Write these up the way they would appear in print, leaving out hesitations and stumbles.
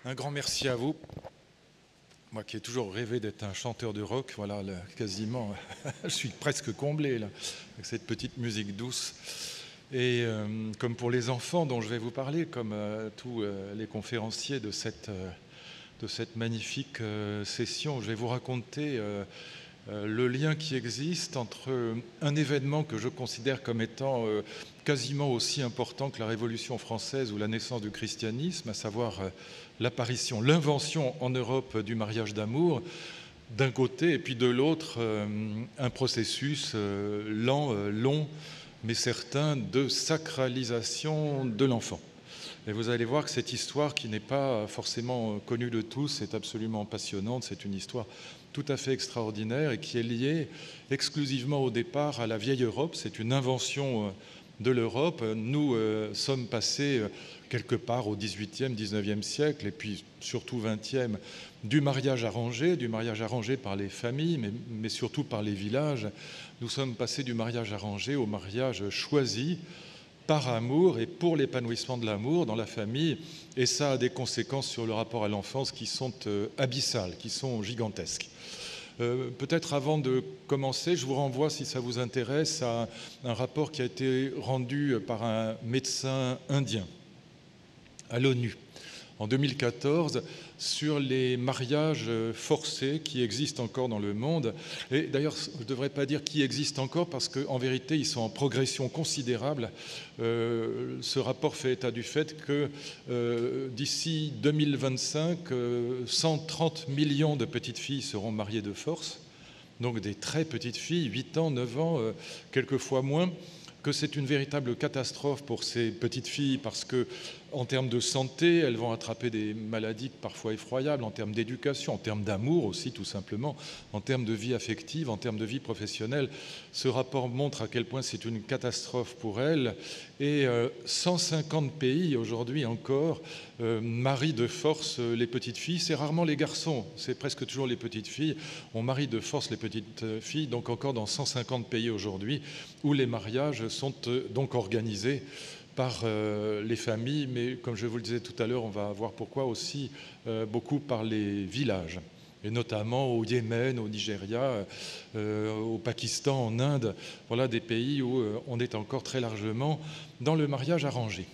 Un grand merci à vous. Moi qui ai toujours rêvé d'être un chanteur de rock, voilà, là, quasiment, je suis presque comblé là, avec cette petite musique douce. Et comme pour les enfants dont je vais vous parler, comme tous les conférenciers de cette magnifique session, je vais vous raconter le lien qui existe entre un événement que je considère comme étant quasiment aussi important que la Révolution française ou la naissance du christianisme, à savoir l'apparition, l'invention en Europe du mariage d'amour, d'un côté, et puis de l'autre, un processus lent, long, mais certain de sacralisation de l'enfant. Et vous allez voir que cette histoire, qui n'est pas forcément connue de tous, est absolument passionnante. C'est une histoire tout à fait extraordinaire et qui est liée exclusivement au départ à la vieille Europe. C'est une invention de l'Europe. Nous sommes passés quelque part au XVIIIe, XIXe siècle, et puis surtout XXe, du mariage arrangé par les familles, mais surtout par les villages. Nous sommes passés du mariage arrangé au mariage choisi, par amour et pour l'épanouissement de l'amour dans la famille. Et ça a des conséquences sur le rapport à l'enfance qui sont abyssales, qui sont gigantesques. Peut-être avant de commencer, je vous renvoie, si ça vous intéresse, à un rapport qui a été rendu par un médecin indien à l'ONU en 2014 sur les mariages forcés qui existent encore dans le monde. Et d'ailleurs, je ne devrais pas dire qui existent encore parce qu'en vérité, ils sont en progression considérable. Ce rapport fait état du fait que d'ici 2025, 130 millions de petites filles seront mariées de force, donc des très petites filles, 8 ans, 9 ans, quelquefois moins, que c'est une véritable catastrophe pour ces petites filles parce que, en termes de santé, elles vont attraper des maladies parfois effroyables, en termes d'éducation, en termes d'amour aussi tout simplement, en termes de vie affective, en termes de vie professionnelle. Ce rapport montre à quel point c'est une catastrophe pour elles. Et 150 pays aujourd'hui encore marient de force les petites filles. C'est rarement les garçons, c'est presque toujours les petites filles. On marie de force les petites filles, donc encore dans 150 pays aujourd'hui, où les mariages sont donc organisés par les familles, mais comme je vous le disais tout à l'heure, on va voir pourquoi aussi beaucoup par les villages, et notamment au Yémen, au Nigeria, au Pakistan, en Inde, voilà des pays où on est encore très largement dans le mariage arrangé.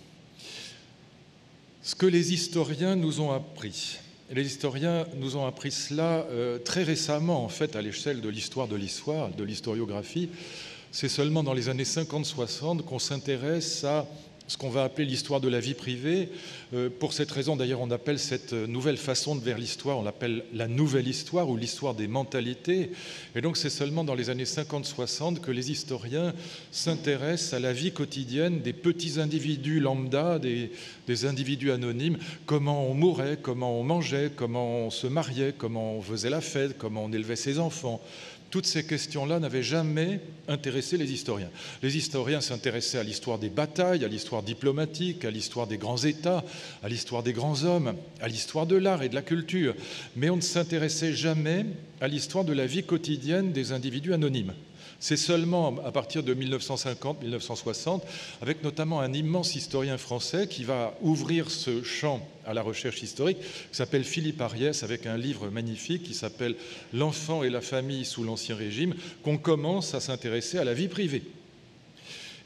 Ce que les historiens nous ont appris, les historiens nous ont appris cela très récemment, en fait, à l'échelle de l'histoire de l'historiographie. C'est seulement dans les années 50-60 qu'on s'intéresse à ce qu'on va appeler l'histoire de la vie privée. Pour cette raison, d'ailleurs, on appelle cette nouvelle façon de voir l'histoire, on l'appelle la nouvelle histoire ou l'histoire des mentalités. Et donc, c'est seulement dans les années 50-60 que les historiens s'intéressent à la vie quotidienne des petits individus lambda, des individus anonymes, comment on mourait, comment on mangeait, comment on se mariait, comment on faisait la fête, comment on élevait ses enfants. Toutes ces questions-là n'avaient jamais intéressé les historiens. Les historiens s'intéressaient à l'histoire des batailles, à l'histoire diplomatique, à l'histoire des grands États, à l'histoire des grands hommes, à l'histoire de l'art et de la culture. Mais on ne s'intéressait jamais à l'histoire de la vie quotidienne des individus anonymes. C'est seulement à partir de 1950-1960, avec notamment un immense historien français qui va ouvrir ce champ à la recherche historique, qui s'appelle Philippe Ariès, avec un livre magnifique qui s'appelle « L'enfant et la famille sous l'Ancien Régime », qu'on commence à s'intéresser à la vie privée.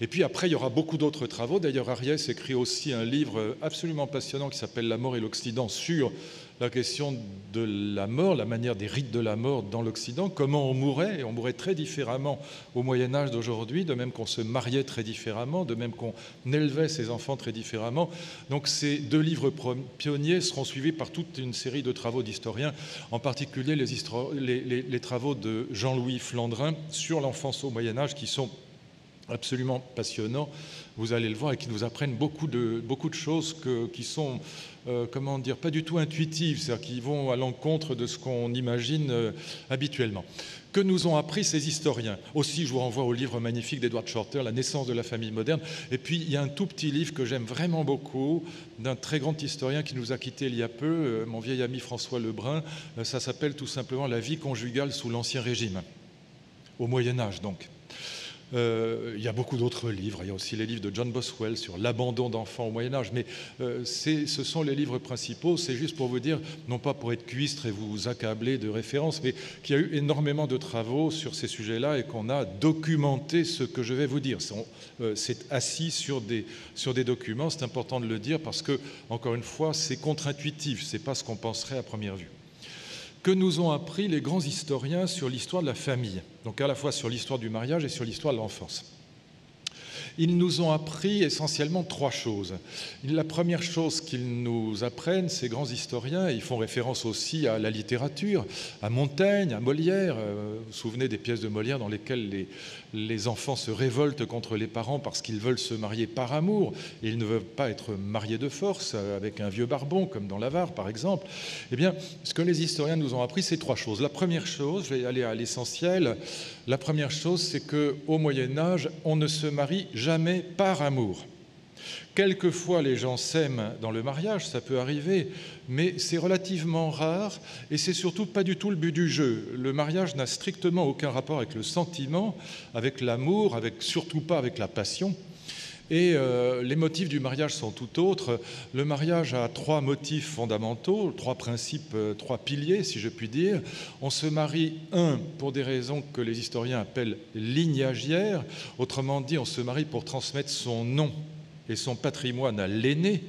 Et puis après, il y aura beaucoup d'autres travaux. D'ailleurs, Ariès écrit aussi un livre absolument passionnant qui s'appelle « La mort et l'Occident » sur la question de la mort, la manière des rites de la mort dans l'Occident, comment on mourait, et on mourait très différemment au Moyen-Âge d'aujourd'hui, de même qu'on se mariait très différemment, de même qu'on élevait ses enfants très différemment. Donc ces deux livres pionniers seront suivis par toute une série de travaux d'historiens, en particulier les travaux de Jean-Louis Flandrin sur l'enfance au Moyen-Âge, qui sont absolument passionnants, vous allez le voir, et qui nous apprennent beaucoup de choses qui sont, comment dire, pas du tout intuitives, c'est-à-dire qui vont à l'encontre de ce qu'on imagine habituellement. Que nous ont appris ces historiens? Aussi, je vous renvoie au livre magnifique d'Edward Shorter, La naissance de la famille moderne. Et puis, il y a un tout petit livre que j'aime vraiment beaucoup, d'un très grand historien qui nous a quittés il y a peu, mon vieil ami François Lebrun. Ça s'appelle tout simplement « La vie conjugale sous l'Ancien Régime », au Moyen-Âge donc. Il y a beaucoup d'autres livres. Il y a aussi les livres de John Boswell sur l'abandon d'enfants au Moyen-Âge. Mais ce sont les livres principaux. C'est juste pour vous dire, non pas pour être cuistre et vous accabler de références, mais qu'il y a eu énormément de travaux sur ces sujets-là et qu'on a documenté ce que je vais vous dire. C'est assis sur des documents. C'est important de le dire parce que, encore une fois, c'est contre-intuitif. Ce n'est pas ce qu'on penserait à première vue. Que nous ont appris les grands historiens sur l'histoire de la famille, donc à la fois sur l'histoire du mariage et sur l'histoire de l'enfance. Ils nous ont appris essentiellement 3 choses. La première chose qu'ils nous apprennent, ces grands historiens, et ils font référence aussi à la littérature, à Montaigne, à Molière. Vous vous souvenez des pièces de Molière dans lesquelles les enfants se révoltent contre les parents parce qu'ils veulent se marier par amour et ils ne veulent pas être mariés de force avec un vieux barbon, comme dans l'Avare par exemple. Eh bien, ce que les historiens nous ont appris, c'est 3 choses. La première chose, je vais aller à l'essentiel, la première chose, c'est qu'au Moyen-Âge, on ne se marie jamais par amour. Quelquefois, les gens s'aiment dans le mariage, ça peut arriver, mais c'est relativement rare et c'est surtout pas du tout le but du jeu. Le mariage n'a strictement aucun rapport avec le sentiment, avec l'amour, surtout pas avec la passion. Et les motifs du mariage sont tout autres. Le mariage a 3 motifs fondamentaux, 3 principes, 3 piliers, si je puis dire. On se marie, pour des raisons que les historiens appellent lignagières. Autrement dit, on se marie pour transmettre son nom et son patrimoine à l'aîné.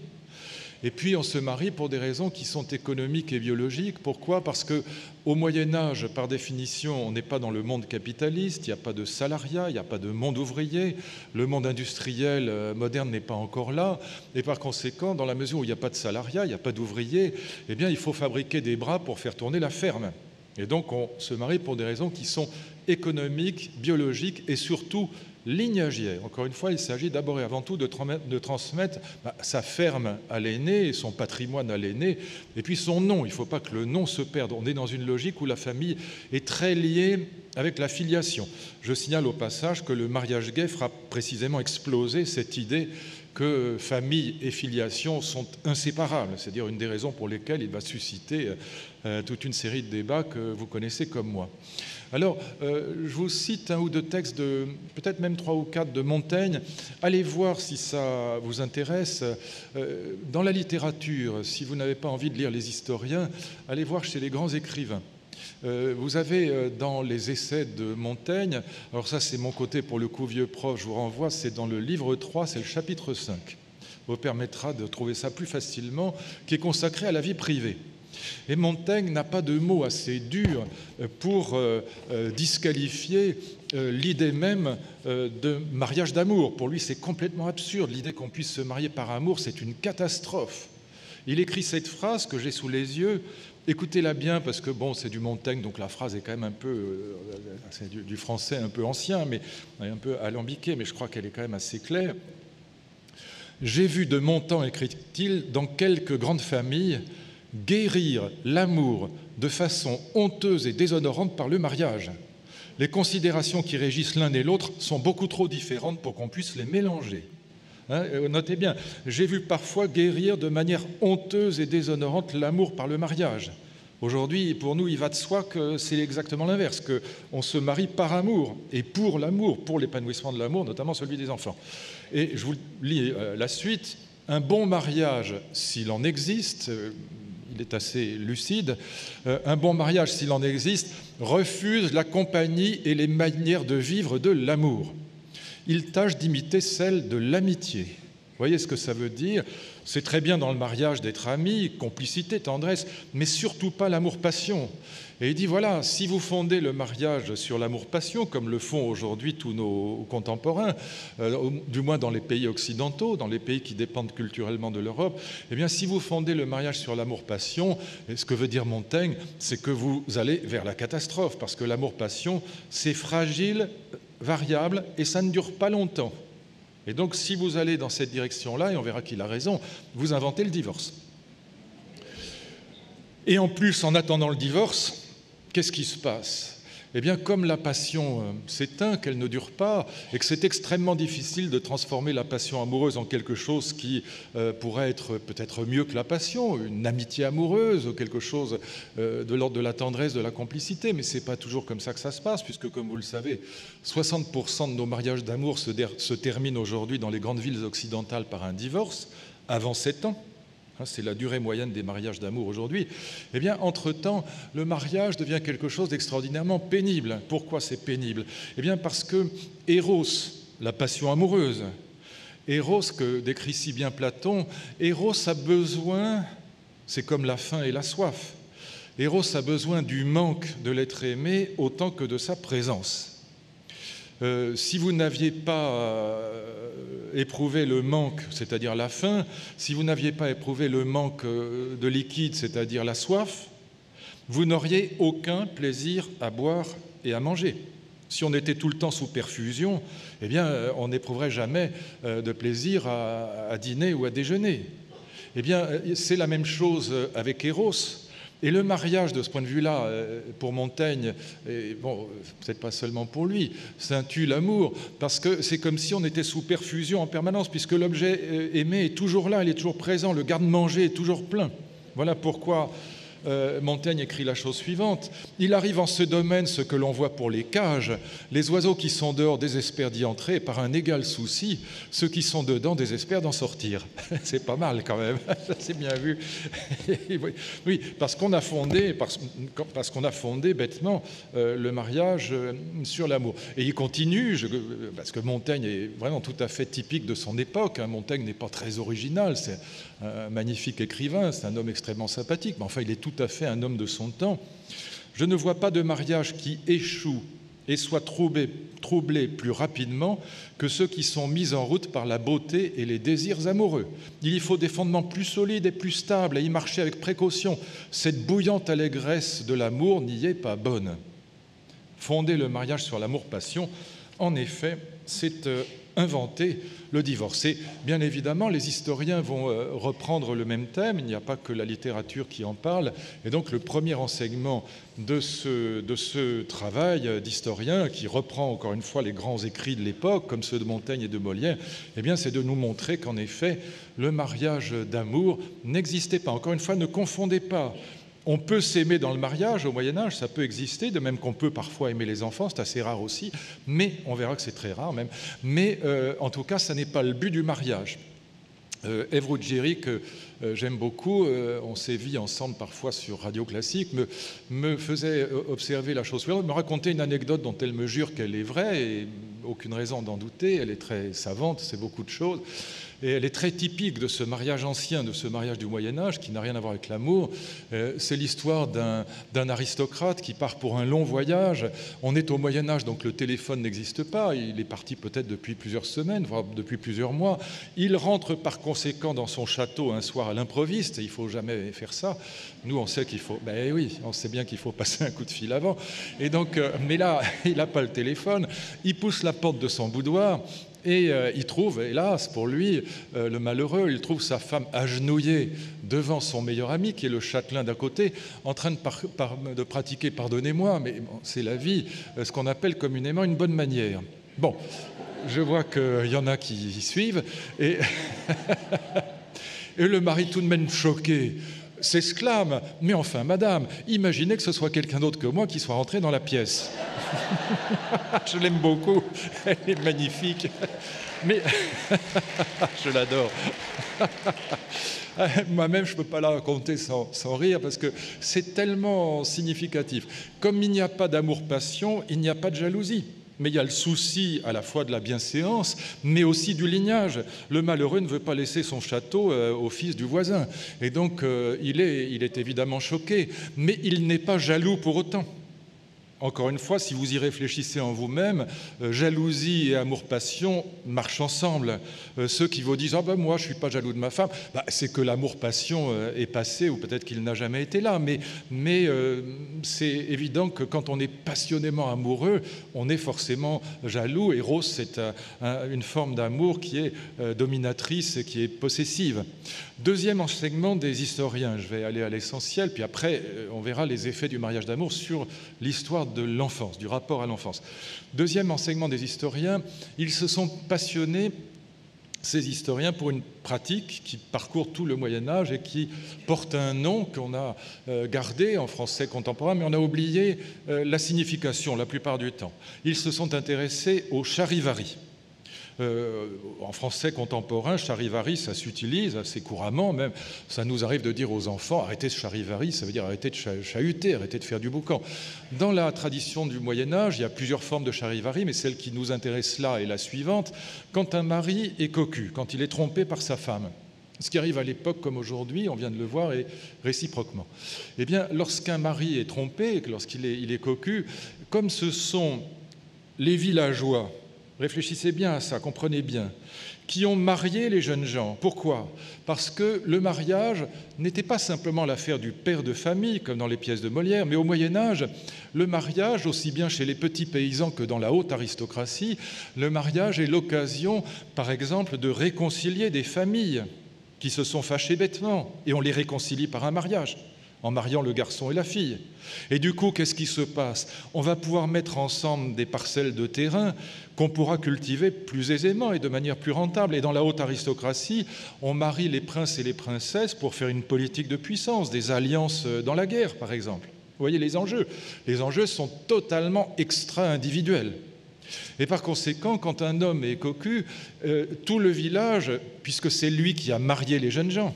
Et puis on se marie pour des raisons qui sont économiques et biologiques. Pourquoi ? Parce qu'au Moyen-Âge, par définition, on n'est pas dans le monde capitaliste, il n'y a pas de salariat, il n'y a pas de monde ouvrier, le monde industriel moderne n'est pas encore là, et par conséquent, dans la mesure où il n'y a pas de salariat, il n'y a pas d'ouvrier, eh bien il faut fabriquer des bras pour faire tourner la ferme. Et donc on se marie pour des raisons qui sont économiques, biologiques et surtout lignagière. Encore une fois, il s'agit d'abord et avant tout de transmettre sa ferme à l'aîné et son patrimoine à l'aîné, et puis son nom. Il ne faut pas que le nom se perde. On est dans une logique où la famille est très liée avec la filiation. Je signale au passage que le mariage gay fera précisément exploser cette idée que famille et filiation sont inséparables. C'est-à-dire une des raisons pour lesquelles il va susciter toute une série de débats que vous connaissez comme moi. Alors, je vous cite 1 ou 2 textes, peut-être même 3 ou 4 de Montaigne. Allez voir si ça vous intéresse. Dans la littérature, si vous n'avez pas envie de lire les historiens, allez voir chez les grands écrivains. Vous avez dans les essais de Montaigne, alors ça c'est mon côté pour le coup vieux prof, je vous renvoie, c'est dans le livre 3, c'est le chapitre 5. Vous permettra de trouver ça plus facilement, qui est consacré à la vie privée. Et Montaigne n'a pas de mots assez durs pour disqualifier l'idée même de mariage d'amour. Pour lui, c'est complètement absurde. L'idée qu'on puisse se marier par amour, c'est une catastrophe. Il écrit cette phrase que j'ai sous les yeux. Écoutez-la bien parce que, bon, c'est du Montaigne, donc la phrase est quand même un peu... c'est du français un peu ancien, mais un peu alambiqué, mais je crois qu'elle est quand même assez claire. « J'ai vu de mon temps, écrit-il, dans quelques grandes familles, guérir l'amour de façon honteuse et déshonorante par le mariage. Les considérations qui régissent l'un et l'autre sont beaucoup trop différentes pour qu'on puisse les mélanger. » Notez bien, j'ai vu parfois guérir de manière honteuse et déshonorante l'amour par le mariage. Aujourd'hui, pour nous, il va de soi que c'est exactement l'inverse, qu'on se marie par amour et pour l'amour, pour l'épanouissement de l'amour, notamment celui des enfants. Et je vous lis la suite. Un bon mariage, s'il en existe, il est assez lucide, un bon mariage, s'il en existe, refuse la compagnie et les manières de vivre de l'amour. Il tâche d'imiter celle de l'amitié. Vous voyez ce que ça veut dire ? C'est très bien dans le mariage d'être amis, complicité, tendresse, mais surtout pas l'amour-passion. Et il dit, voilà, si vous fondez le mariage sur l'amour-passion, comme le font aujourd'hui tous nos contemporains, du moins dans les pays occidentaux, dans les pays qui dépendent culturellement de l'Europe, eh bien, si vous fondez le mariage sur l'amour-passion, ce que veut dire Montaigne, c'est que vous allez vers la catastrophe, parce que l'amour-passion, c'est fragile, variable, et ça ne dure pas longtemps. Et donc, si vous allez dans cette direction-là, et on verra qu'il a raison, vous inventez le divorce. Et en plus, en attendant le divorce, qu'est-ce qui se passe ? eh bien, comme la passion s'éteint, qu'elle ne dure pas, et que c'est extrêmement difficile de transformer la passion amoureuse en quelque chose qui pourrait être peut-être mieux que la passion, une amitié amoureuse, ou quelque chose de l'ordre de la tendresse, de la complicité, mais ce n'est pas toujours comme ça que ça se passe, puisque, comme vous le savez, 60% de nos mariages d'amour se terminent aujourd'hui dans les grandes villes occidentales par un divorce, avant 7 ans. C'est la durée moyenne des mariages d'amour aujourd'hui. Eh bien, entre-temps, le mariage devient quelque chose d'extraordinairement pénible. Pourquoi c'est pénible? Eh bien, parce que Éros, la passion amoureuse, Éros, que décrit si bien Platon, Éros a besoin, c'est comme la faim et la soif, Éros a besoin du manque de l'être aimé autant que de sa présence. Si vous n'aviez pas éprouvé le manque, c'est-à-dire la faim, si vous n'aviez pas éprouvé le manque de liquide, c'est-à-dire la soif, vous n'auriez aucun plaisir à boire et à manger. Si on était tout le temps sous perfusion, eh bien, on n'éprouverait jamais de plaisir à dîner ou à déjeuner. Eh bien, c'est la même chose avec Éros. Et le mariage, de ce point de vue-là, pour Montaigne, et bon, peut-être pas seulement pour lui, ça tue l'amour, parce que c'est comme si on était sous perfusion en permanence, puisque l'objet aimé est toujours là, il est toujours présent, le garde-manger est toujours plein. Voilà pourquoi Montaigne écrit la chose suivante. Il arrive en ce domaine ce que l'on voit pour les cages. Les oiseaux qui sont dehors désespèrent d'y entrer, et par un égal souci, ceux qui sont dedans désespèrent d'en sortir. C'est pas mal quand même, c'est bien vu. Oui, parce qu'on a fondé bêtement le mariage sur l'amour. Et il continue, parce que Montaigne est vraiment tout à fait typique de son époque. Montaigne n'est pas très original, c'est un magnifique écrivain, c'est un homme extrêmement sympathique, mais enfin il est tout à fait un homme de son temps. Je ne vois pas de mariage qui échoue et soit troublé plus rapidement que ceux qui sont mis en route par la beauté et les désirs amoureux. Il y faut des fondements plus solides et plus stables, et y marcher avec précaution. Cette bouillante allégresse de l'amour n'y est pas bonne. Fonder le mariage sur l'amour-passion, en effet, c'est inventer le divorce. Et bien évidemment, les historiens vont reprendre le même thème, il n'y a pas que la littérature qui en parle, et donc le premier enseignement de ce travail d'historien, qui reprend encore une fois les grands écrits de l'époque, comme ceux de Montaigne et de Molière, eh bien, c'est de nous montrer qu'en effet, le mariage d'amour n'existait pas. Encore une fois, ne confondez pas. On peut s'aimer dans le mariage au Moyen-Âge, ça peut exister, de même qu'on peut parfois aimer les enfants, c'est assez rare aussi, mais on verra que c'est très rare même. Mais en tout cas, ça n'est pas le but du mariage. Ève Ruggieri, que j'aime beaucoup, on s'est vu ensemble parfois sur Radio Classique, me faisait observer la chose suivante, me racontait une anecdote dont elle me jure qu'elle est vraie, et aucune raison d'en douter, elle est très savante, c'est beaucoup de choses. Et elle est très typique de ce mariage ancien, de ce mariage du Moyen-Âge, qui n'a rien à voir avec l'amour. C'est l'histoire d'un aristocrate qui part pour un long voyage. On est au Moyen-Âge, donc le téléphone n'existe pas. Il est parti peut-être depuis plusieurs semaines, voire depuis plusieurs mois. Il rentre par conséquent dans son château un soir à l'improviste. Il ne faut jamais faire ça. Nous, on sait qu'il faut... Ben oui, on sait bien qu'il faut passer un coup de fil avant. Et donc, mais là, il n'a pas le téléphone. Il pousse la porte de son boudoir. Et il trouve, hélas pour lui, le malheureux, il trouve sa femme agenouillée devant son meilleur ami, qui est le châtelain d'à côté, en train de pratiquer, pardonnez-moi, mais bon, c'est la vie, ce qu'on appelle communément une bonne manière. Bon, je vois qu'il y en a qui y suivent, et, et le mari tout de même choqué s'exclame « Mais enfin, madame, imaginez que ce soit quelqu'un d'autre que moi qui soit rentré dans la pièce. » Je l'aime beaucoup, elle est magnifique, mais je l'adore. Moi-même, je ne peux pas la raconter sans rire, parce que c'est tellement significatif. Comme il n'y a pas d'amour-passion, il n'y a pas de jalousie. Mais il y a le souci à la fois de la bienséance, mais aussi du lignage. Le malheureux ne veut pas laisser son château au fils du voisin. Et donc, il est évidemment choqué, mais il n'est pas jaloux pour autant. Encore une fois, si vous y réfléchissez en vous-même, jalousie et amour-passion marchent ensemble. Ceux qui vous disent « Ah ben moi, je ne suis pas jaloux de ma femme », c'est que l'amour-passion est passé, ou peut-être qu'il n'a jamais été là. Mais c'est évident que quand on est passionnément amoureux, on est forcément jaloux. Eros, c'est une forme d'amour qui est dominatrice et qui est possessive. Deuxième enseignement des historiens, je vais aller à l'essentiel, puis après, on verra les effets du mariage d'amour sur l'histoire de l'enfance, du rapport à l'enfance. Deuxième enseignement des historiens, ils se sont passionnés, ces historiens, pour une pratique qui parcourt tout le Moyen-Âge et qui porte un nom qu'on a gardé en français contemporain, mais on a oublié la signification la plupart du temps. Ils se sont intéressés au charivari. En français contemporain, charivari, ça s'utilise assez couramment, même ça nous arrive de dire aux enfants arrêtez ce charivari, ça veut dire arrêtez de chahuter, arrêtez de faire du boucan. Dans la tradition du Moyen-Âge, il y a plusieurs formes de charivari, mais celle qui nous intéresse là est la suivante. Quand un mari est cocu, quand il est trompé par sa femme, ce qui arrive à l'époque comme aujourd'hui, on vient de le voir, et réciproquement. Eh bien, lorsqu'un mari est trompé, lorsqu'il est cocu, comme ce sont les villageois, réfléchissez bien à ça, comprenez bien, qui ont marié les jeunes gens. Pourquoi ? Parce que le mariage n'était pas simplement l'affaire du père de famille, comme dans les pièces de Molière, mais au Moyen-Âge, le mariage, aussi bien chez les petits paysans que dans la haute aristocratie, le mariage est l'occasion, par exemple, de réconcilier des familles qui se sont fâchées bêtement, et on les réconcilie par un mariage, en mariant le garçon et la fille. Et du coup, qu'est-ce qui se passe ? On va pouvoir mettre ensemble des parcelles de terrain qu'on pourra cultiver plus aisément et de manière plus rentable. Et dans la haute aristocratie, on marie les princes et les princesses pour faire une politique de puissance, des alliances dans la guerre, par exemple. Vous voyez les enjeux ? Les enjeux sont totalement extra-individuels. Et par conséquent, quand un homme est cocu, tout le village, puisque c'est lui qui a marié les jeunes gens,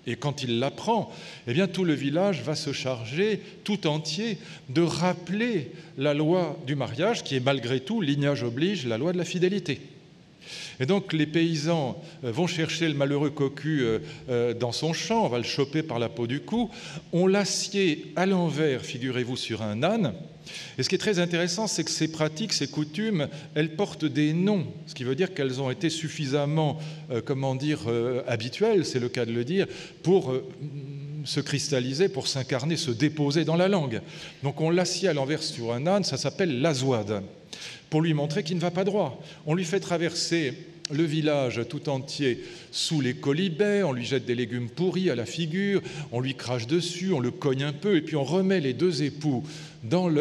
et quand il l'apprend, eh bien, tout le village va se charger tout entier de rappeler la loi du mariage, qui est malgré tout, lignage oblige, la loi de la fidélité. Et donc les paysans vont chercher le malheureux cocu dans son champ, on va le choper par la peau du cou, on l'assied à l'envers, figurez-vous, sur un âne. Et ce qui est très intéressant, c'est que ces pratiques, ces coutumes, elles portent des noms, ce qui veut dire qu'elles ont été suffisamment, habituelles, c'est le cas de le dire, pour se cristalliser, pour s'incarner, se déposer dans la langue. Donc on l'assied à l'envers sur un âne, ça s'appelle l'azouade, pour lui montrer qu'il ne va pas droit. On lui fait traverser le village tout entier sous les colibets, on lui jette des légumes pourris à la figure, on lui crache dessus, on le cogne un peu, et puis on remet les deux époux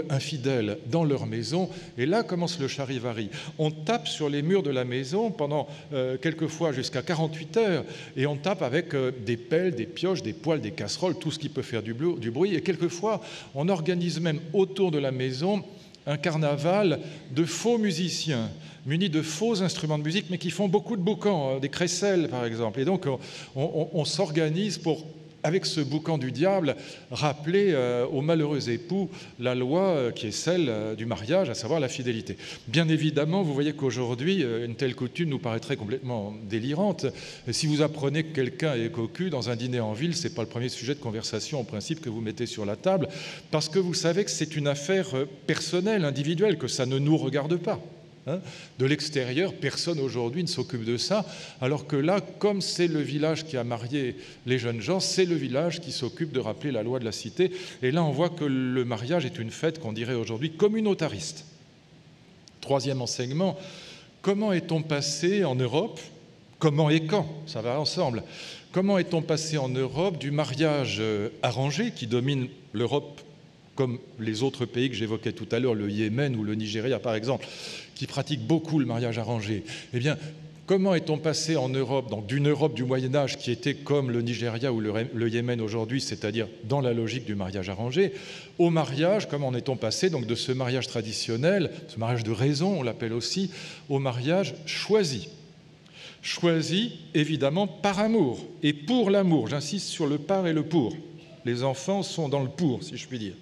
infidèles dans leur maison, et là commence le charivari. On tape sur les murs de la maison pendant quelquefois jusqu'à 48 heures, et on tape avec des pelles, des pioches, des poêles, des casseroles, tout ce qui peut faire du bruit, et quelquefois on organise même autour de la maison un carnaval de faux musiciens, munis de faux instruments de musique, mais qui font beaucoup de boucans, des crécelles par exemple. Et donc on s'organise pour, avec ce boucan du diable, rappeler aux malheureux époux la loi qui est celle du mariage, à savoir la fidélité. Bien évidemment, vous voyez qu'aujourd'hui, une telle coutume nous paraîtrait complètement délirante. Si vous apprenez que quelqu'un est cocu dans un dîner en ville, ce n'est pas le premier sujet de conversation, en principe, que vous mettez sur la table, parce que vous savez que c'est une affaire personnelle, individuelle, que ça ne nous regarde pas. De l'extérieur, personne aujourd'hui ne s'occupe de ça, alors que là, comme c'est le village qui a marié les jeunes gens, c'est le village qui s'occupe de rappeler la loi de la cité. Et là, on voit que le mariage est une fête qu'on dirait aujourd'hui communautariste. Troisième enseignement, comment est-on passé en Europe ? Comment et quand ? Ça va ensemble. Comment est-on passé en Europe du mariage arrangé qui domine l'Europe, comme les autres pays que j'évoquais tout à l'heure, le Yémen ou le Nigeria par exemple, qui pratiquent beaucoup le mariage arrangé. Eh bien, comment est-on passé en Europe, donc d'une Europe du Moyen-Âge qui était comme le Nigeria ou le Yémen aujourd'hui, c'est-à-dire dans la logique du mariage arrangé, au mariage, comment en est-on passé donc de ce mariage traditionnel, ce mariage de raison, on l'appelle aussi, au mariage choisi. Choisi, évidemment, par amour et pour l'amour. J'insiste sur le par et le pour. Les enfants sont dans le pour, si je puis dire.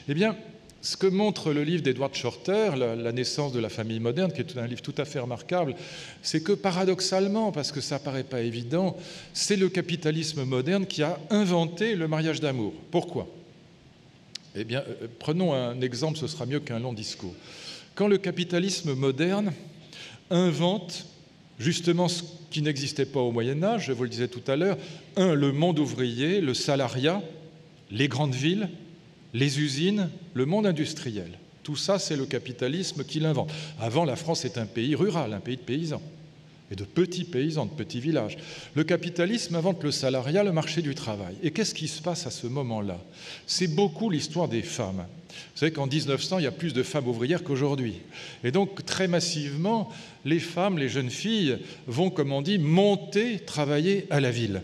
Eh bien, ce que montre le livre d'Edward Shorter, La naissance de la famille moderne, qui est un livre tout à fait remarquable, c'est que paradoxalement, parce que ça ne paraît pas évident, c'est le capitalisme moderne qui a inventé le mariage d'amour. Pourquoi ? Eh bien, prenons un exemple, ce sera mieux qu'un long discours. Quand le capitalisme moderne invente justement ce qui n'existait pas au Moyen-Âge, je vous le disais tout à l'heure, le monde ouvrier, le salariat, les grandes villes, les usines, le monde industriel. Tout ça, c'est le capitalisme qui l'invente. Avant, la France est un pays rural, un pays de paysans, et de petits paysans, de petits villages. Le capitalisme invente le salariat, le marché du travail. Et qu'est-ce qui se passe à ce moment-là ? C'est beaucoup l'histoire des femmes. Vous savez qu'en 1900, il y a plus de femmes ouvrières qu'aujourd'hui. Et donc, très massivement, les femmes, les jeunes filles vont, comme on dit, monter, travailler à la ville.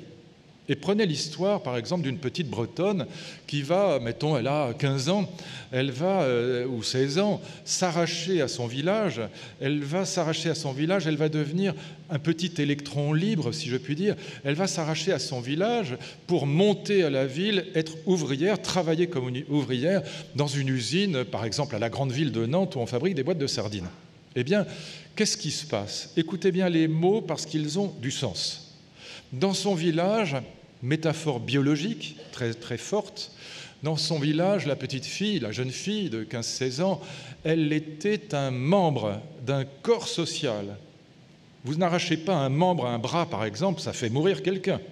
Et prenez l'histoire, par exemple, d'une petite Bretonne qui va, mettons, elle a 15 ans, elle va, ou 16 ans, s'arracher à son village. Elle va s'arracher à son village, elle va devenir un petit électron libre, si je puis dire. Elle va s'arracher à son village pour monter à la ville, être ouvrière, travailler comme une ouvrière dans une usine, par exemple, à la grande ville de Nantes, où on fabrique des boîtes de sardines. Eh bien, qu'est-ce qui se passe? Écoutez bien les mots parce qu'ils ont du sens. Dans son village, métaphore biologique très, très forte, dans son village, la petite fille, la jeune fille de 15-16 ans, elle était un membre d'un corps social. Vous n'arrachez pas un membre à un bras, par exemple, ça fait mourir quelqu'un.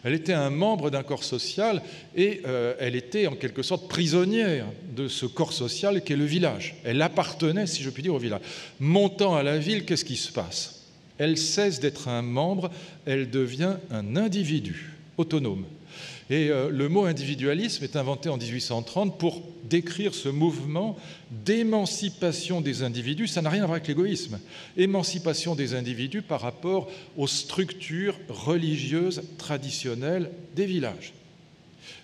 Elle était un membre d'un corps social et elle était en quelque sorte prisonnière de ce corps social qu'est le village. Elle appartenait, si je puis dire, au village. Montant à la ville, qu'est-ce qui se passe? Elle cesse d'être un membre, elle devient un individu autonome. Et le mot individualisme est inventé en 1830 pour décrire ce mouvement d'émancipation des individus. Ça n'a rien à voir avec l'égoïsme. Émancipation des individus par rapport aux structures religieuses traditionnelles des villages.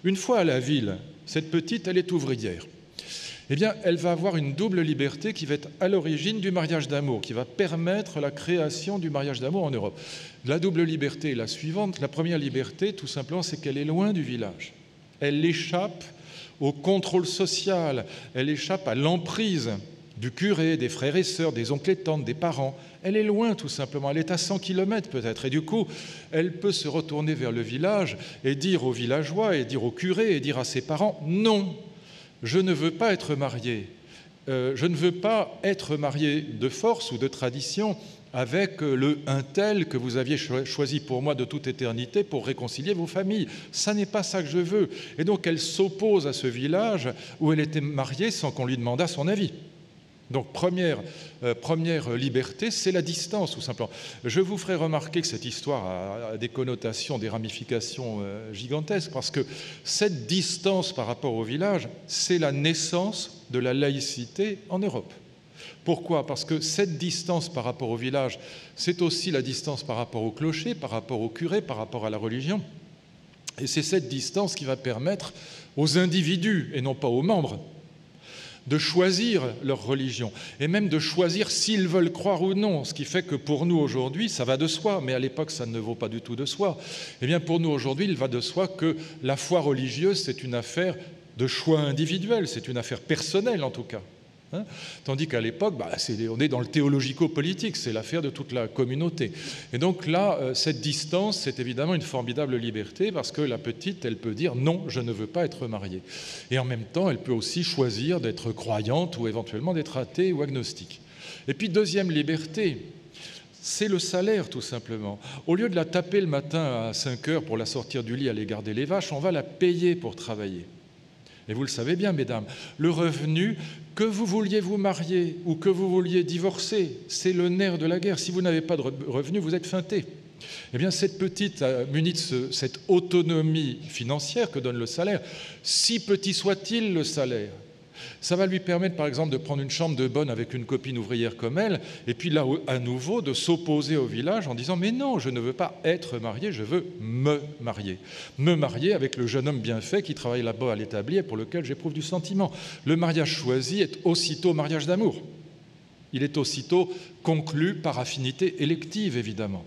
Une fois à la ville, cette petite, elle est ouvrière. Eh bien, elle va avoir une double liberté qui va être à l'origine du mariage d'amour, qui va permettre la création du mariage d'amour en Europe. La double liberté est la suivante. La première liberté, tout simplement, c'est qu'elle est loin du village. Elle échappe au contrôle social, elle échappe à l'emprise du curé, des frères et sœurs, des oncles et tantes, des parents. Elle est loin, tout simplement. Elle est à 100 km peut-être. Et du coup, elle peut se retourner vers le village et dire aux villageois, et dire au curé, et dire à ses parents « Non ». Je ne veux pas être marié. Je ne veux pas être marié de force ou de tradition avec un tel que vous aviez choisi pour moi de toute éternité pour réconcilier vos familles. Ça n'est pas ça que je veux. Et donc elle s'oppose à ce village où elle était mariée sans qu'on lui demandât son avis. Donc première liberté, c'est la distance tout simplement. Je vous ferai remarquer que cette histoire a des connotations, des ramifications gigantesques parce que cette distance par rapport au village, c'est la naissance de la laïcité en Europe. Pourquoi? Parce que cette distance par rapport au village, c'est aussi la distance par rapport au clocher, par rapport au curé, par rapport à la religion. Et c'est cette distance qui va permettre aux individus, et non pas aux membres, de choisir leur religion, et même de choisir s'ils veulent croire ou non, ce qui fait que pour nous aujourd'hui, ça va de soi, mais à l'époque, ça ne vaut pas du tout de soi. Eh bien, pour nous aujourd'hui, il va de soi que la foi religieuse, c'est une affaire de choix individuel, c'est une affaire personnelle en tout cas. Tandis qu'à l'époque, on est dans le théologico-politique, c'est l'affaire de toute la communauté. Et donc là, cette distance, c'est évidemment une formidable liberté parce que la petite, elle peut dire « non, je ne veux pas être mariée ». Et en même temps, elle peut aussi choisir d'être croyante ou éventuellement d'être athée ou agnostique. Et puis, deuxième liberté, c'est le salaire tout simplement. Au lieu de la taper le matin à 5 heures pour la sortir du lit, aller garder les vaches, on va la payer pour travailler. Et vous le savez bien, mesdames, le revenu, que vous vouliez vous marier ou que vous vouliez divorcer, c'est le nerf de la guerre. Si vous n'avez pas de revenu, vous êtes feinté. Eh bien, cette petite, munie de cette autonomie financière que donne le salaire, si petit soit-il le salaire, ça va lui permettre, par exemple, de prendre une chambre de bonne avec une copine ouvrière comme elle, et puis là, à nouveau, de s'opposer au village en disant « Mais non, je ne veux pas être marié, je veux me marier. Me marier avec le jeune homme bien fait qui travaille là-bas à l'établi et pour lequel j'éprouve du sentiment. » Le mariage choisi est aussitôt mariage d'amour. Il est aussitôt conclu par affinité élective, évidemment.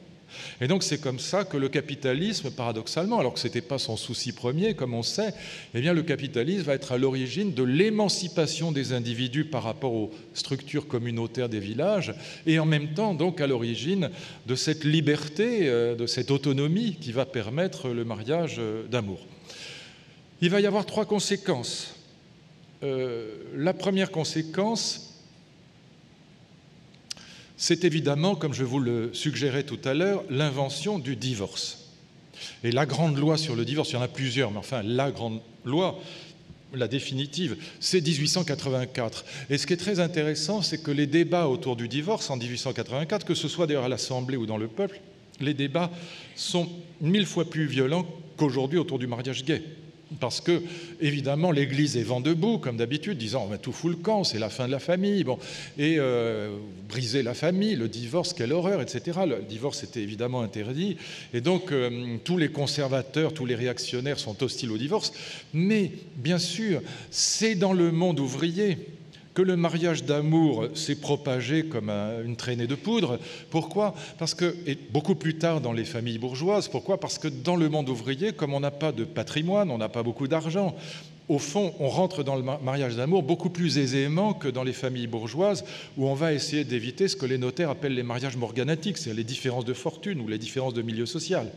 Et donc c'est comme ça que le capitalisme, paradoxalement, alors que ce n'était pas son souci premier, comme on sait, eh bien le capitalisme va être à l'origine de l'émancipation des individus par rapport aux structures communautaires des villages, et en même temps donc à l'origine de cette liberté, de cette autonomie qui va permettre le mariage d'amour. Il va y avoir 3 conséquences. La première conséquence, c'est évidemment, comme je vous le suggérais tout à l'heure, l'invention du divorce. Et la grande loi sur le divorce, il y en a plusieurs, mais enfin la grande loi, la définitive, c'est 1884. Et ce qui est très intéressant, c'est que les débats autour du divorce en 1884, que ce soit d'ailleurs à l'Assemblée ou dans le peuple, les débats sont 1000 fois plus violents qu'aujourd'hui autour du mariage gay. Parce que, évidemment, l'Église est vent debout, comme d'habitude, disant on va tout fout le camp, c'est la fin de la famille, bon, et briser la famille, le divorce, quelle horreur, etc. Le divorce était évidemment interdit, et donc tous les conservateurs, tous les réactionnaires sont hostiles au divorce. Mais, bien sûr, c'est dans le monde ouvrier que le mariage d'amour s'est propagé comme une traînée de poudre. Pourquoi ? Parce que, et beaucoup plus tard dans les familles bourgeoises, pourquoi ? Parce que dans le monde ouvrier, comme on n'a pas de patrimoine, on n'a pas beaucoup d'argent, au fond, on rentre dans le mariage d'amour beaucoup plus aisément que dans les familles bourgeoises, où on va essayer d'éviter ce que les notaires appellent les mariages morganatiques, c'est-à-dire les différences de fortune ou les différences de milieu social.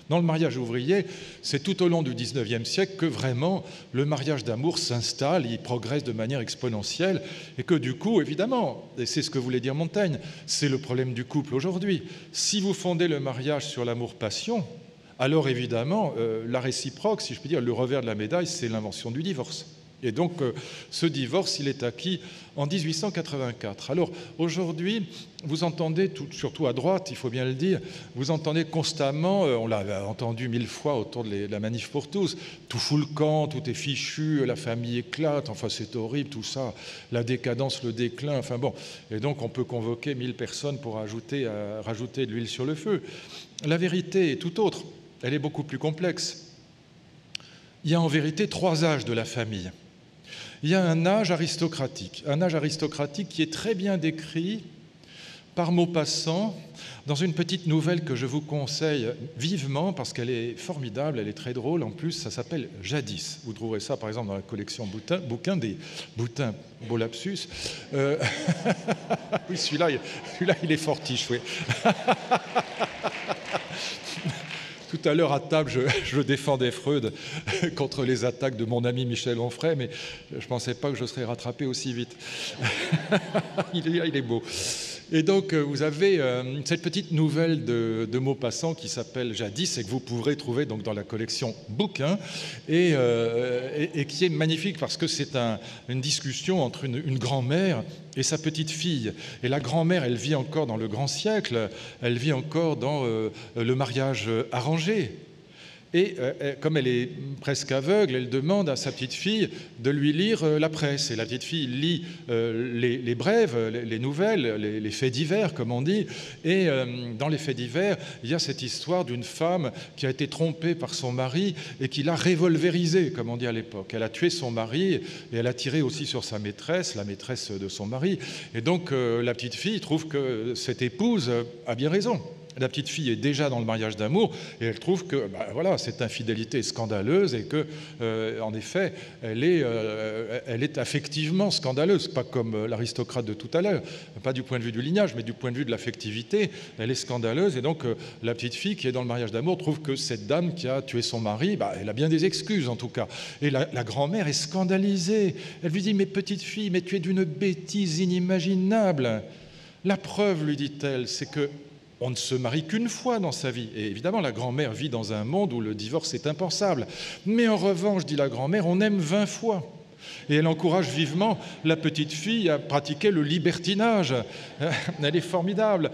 Dans le mariage ouvrier, c'est tout au long du XIXe siècle que vraiment le mariage d'amour s'installe, il progresse de manière exponentielle, et que du coup, évidemment, et c'est ce que voulait dire Montaigne, c'est le problème du couple aujourd'hui. Si vous fondez le mariage sur l'amour-passion, alors évidemment, la réciproque, si je puis dire, le revers de la médaille, c'est l'invention du divorce. Et donc, ce divorce, il est acquis en 1884. Alors, aujourd'hui, vous entendez, surtout à droite, il faut bien le dire, vous entendez constamment, on l'a entendu 1000 fois autour de la manif pour tous, tout fout le camp, tout est fichu, la famille éclate, enfin c'est horrible tout ça, la décadence, le déclin, enfin bon. Et donc, on peut convoquer 1000 personnes pour rajouter de l'huile sur le feu. La vérité est tout autre, elle est beaucoup plus complexe. Il y a en vérité 3 âges de la famille. Il y a un âge aristocratique qui est très bien décrit par Maupassant dans une petite nouvelle que je vous conseille vivement parce qu'elle est formidable, elle est très drôle. En plus, ça s'appelle Jadis. Vous trouverez ça, par exemple, dans la collection bouquins des Boutins, beau lapsus. Oui, celui-là, il est fortiche, oui. Tout à l'heure à table, je défendais Freud contre les attaques de mon ami Michel Onfray, mais je ne pensais pas que je serais rattrapé aussi vite. Il est beau. Et donc, vous avez cette petite nouvelle de Maupassant qui s'appelle Jadis et que vous pourrez trouver donc dans la collection Bouquins et qui est magnifique parce que c'est une discussion entre une grand-mère et sa petite fille. Et la grand-mère, elle vit encore dans le grand siècle, elle vit encore dans le mariage arrangé. Et comme elle est presque aveugle, elle demande à sa petite fille de lui lire la presse. Et la petite fille lit les brèves, les nouvelles, les faits divers, comme on dit. Et dans les faits divers, il y a cette histoire d'une femme qui a été trompée par son mari et qui l'a revolverisée, comme on dit à l'époque. Elle a tué son mari et elle a tiré aussi sur sa maîtresse, la maîtresse de son mari. Et donc la petite fille trouve que cette épouse a bien raison. La petite fille est déjà dans le mariage d'amour et elle trouve que voilà, cette infidélité est scandaleuse et que, en effet, elle est affectivement scandaleuse, pas comme l'aristocrate de tout à l'heure, pas du point de vue du lignage, mais du point de vue de l'affectivité, elle est scandaleuse. Et donc, la petite fille qui est dans le mariage d'amour trouve que cette dame qui a tué son mari, elle a bien des excuses en tout cas. Et la grand-mère est scandalisée. Elle lui dit « Mais petite fille, mais tu es d'une bêtise inimaginable. » La preuve, lui dit-elle, c'est que on ne se marie qu'une fois dans sa vie. Et évidemment, la grand-mère vit dans un monde où le divorce est impensable. Mais en revanche, dit la grand-mère, on aime 20 fois. Et elle encourage vivement la petite fille à pratiquer le libertinage. Elle est formidable.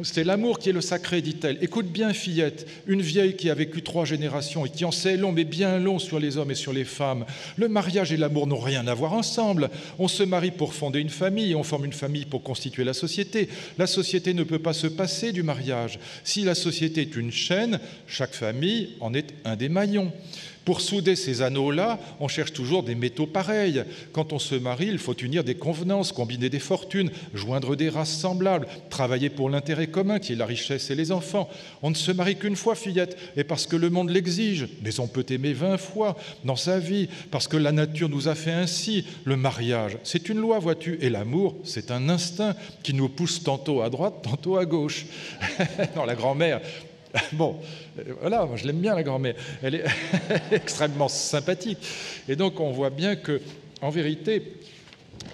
C'est l'amour qui est le sacré, dit-elle. Écoute bien, fillette, une vieille qui a vécu 3 générations et qui en sait long, mais bien long sur les hommes et sur les femmes. Le mariage et l'amour n'ont rien à voir ensemble. On se marie pour fonder une famille, on forme une famille pour constituer la société. La société ne peut pas se passer du mariage. Si la société est une chaîne, chaque famille en est un des maillons. Pour souder ces anneaux-là, on cherche toujours des métaux pareils. Quand on se marie, il faut unir des convenances, combiner des fortunes, joindre des races semblables, travailler pour l'intérêt commun qui est la richesse et les enfants. On ne se marie qu'une fois, fillette, et parce que le monde l'exige. Mais on peut aimer 20 fois dans sa vie, parce que la nature nous a fait ainsi. Le mariage, c'est une loi, vois-tu, et l'amour, c'est un instinct qui nous pousse tantôt à droite, tantôt à gauche. Non, la grand-mère... Bon, voilà, moi je l'aime bien la grand-mère, elle est extrêmement sympathique. Et donc on voit bien que, en vérité,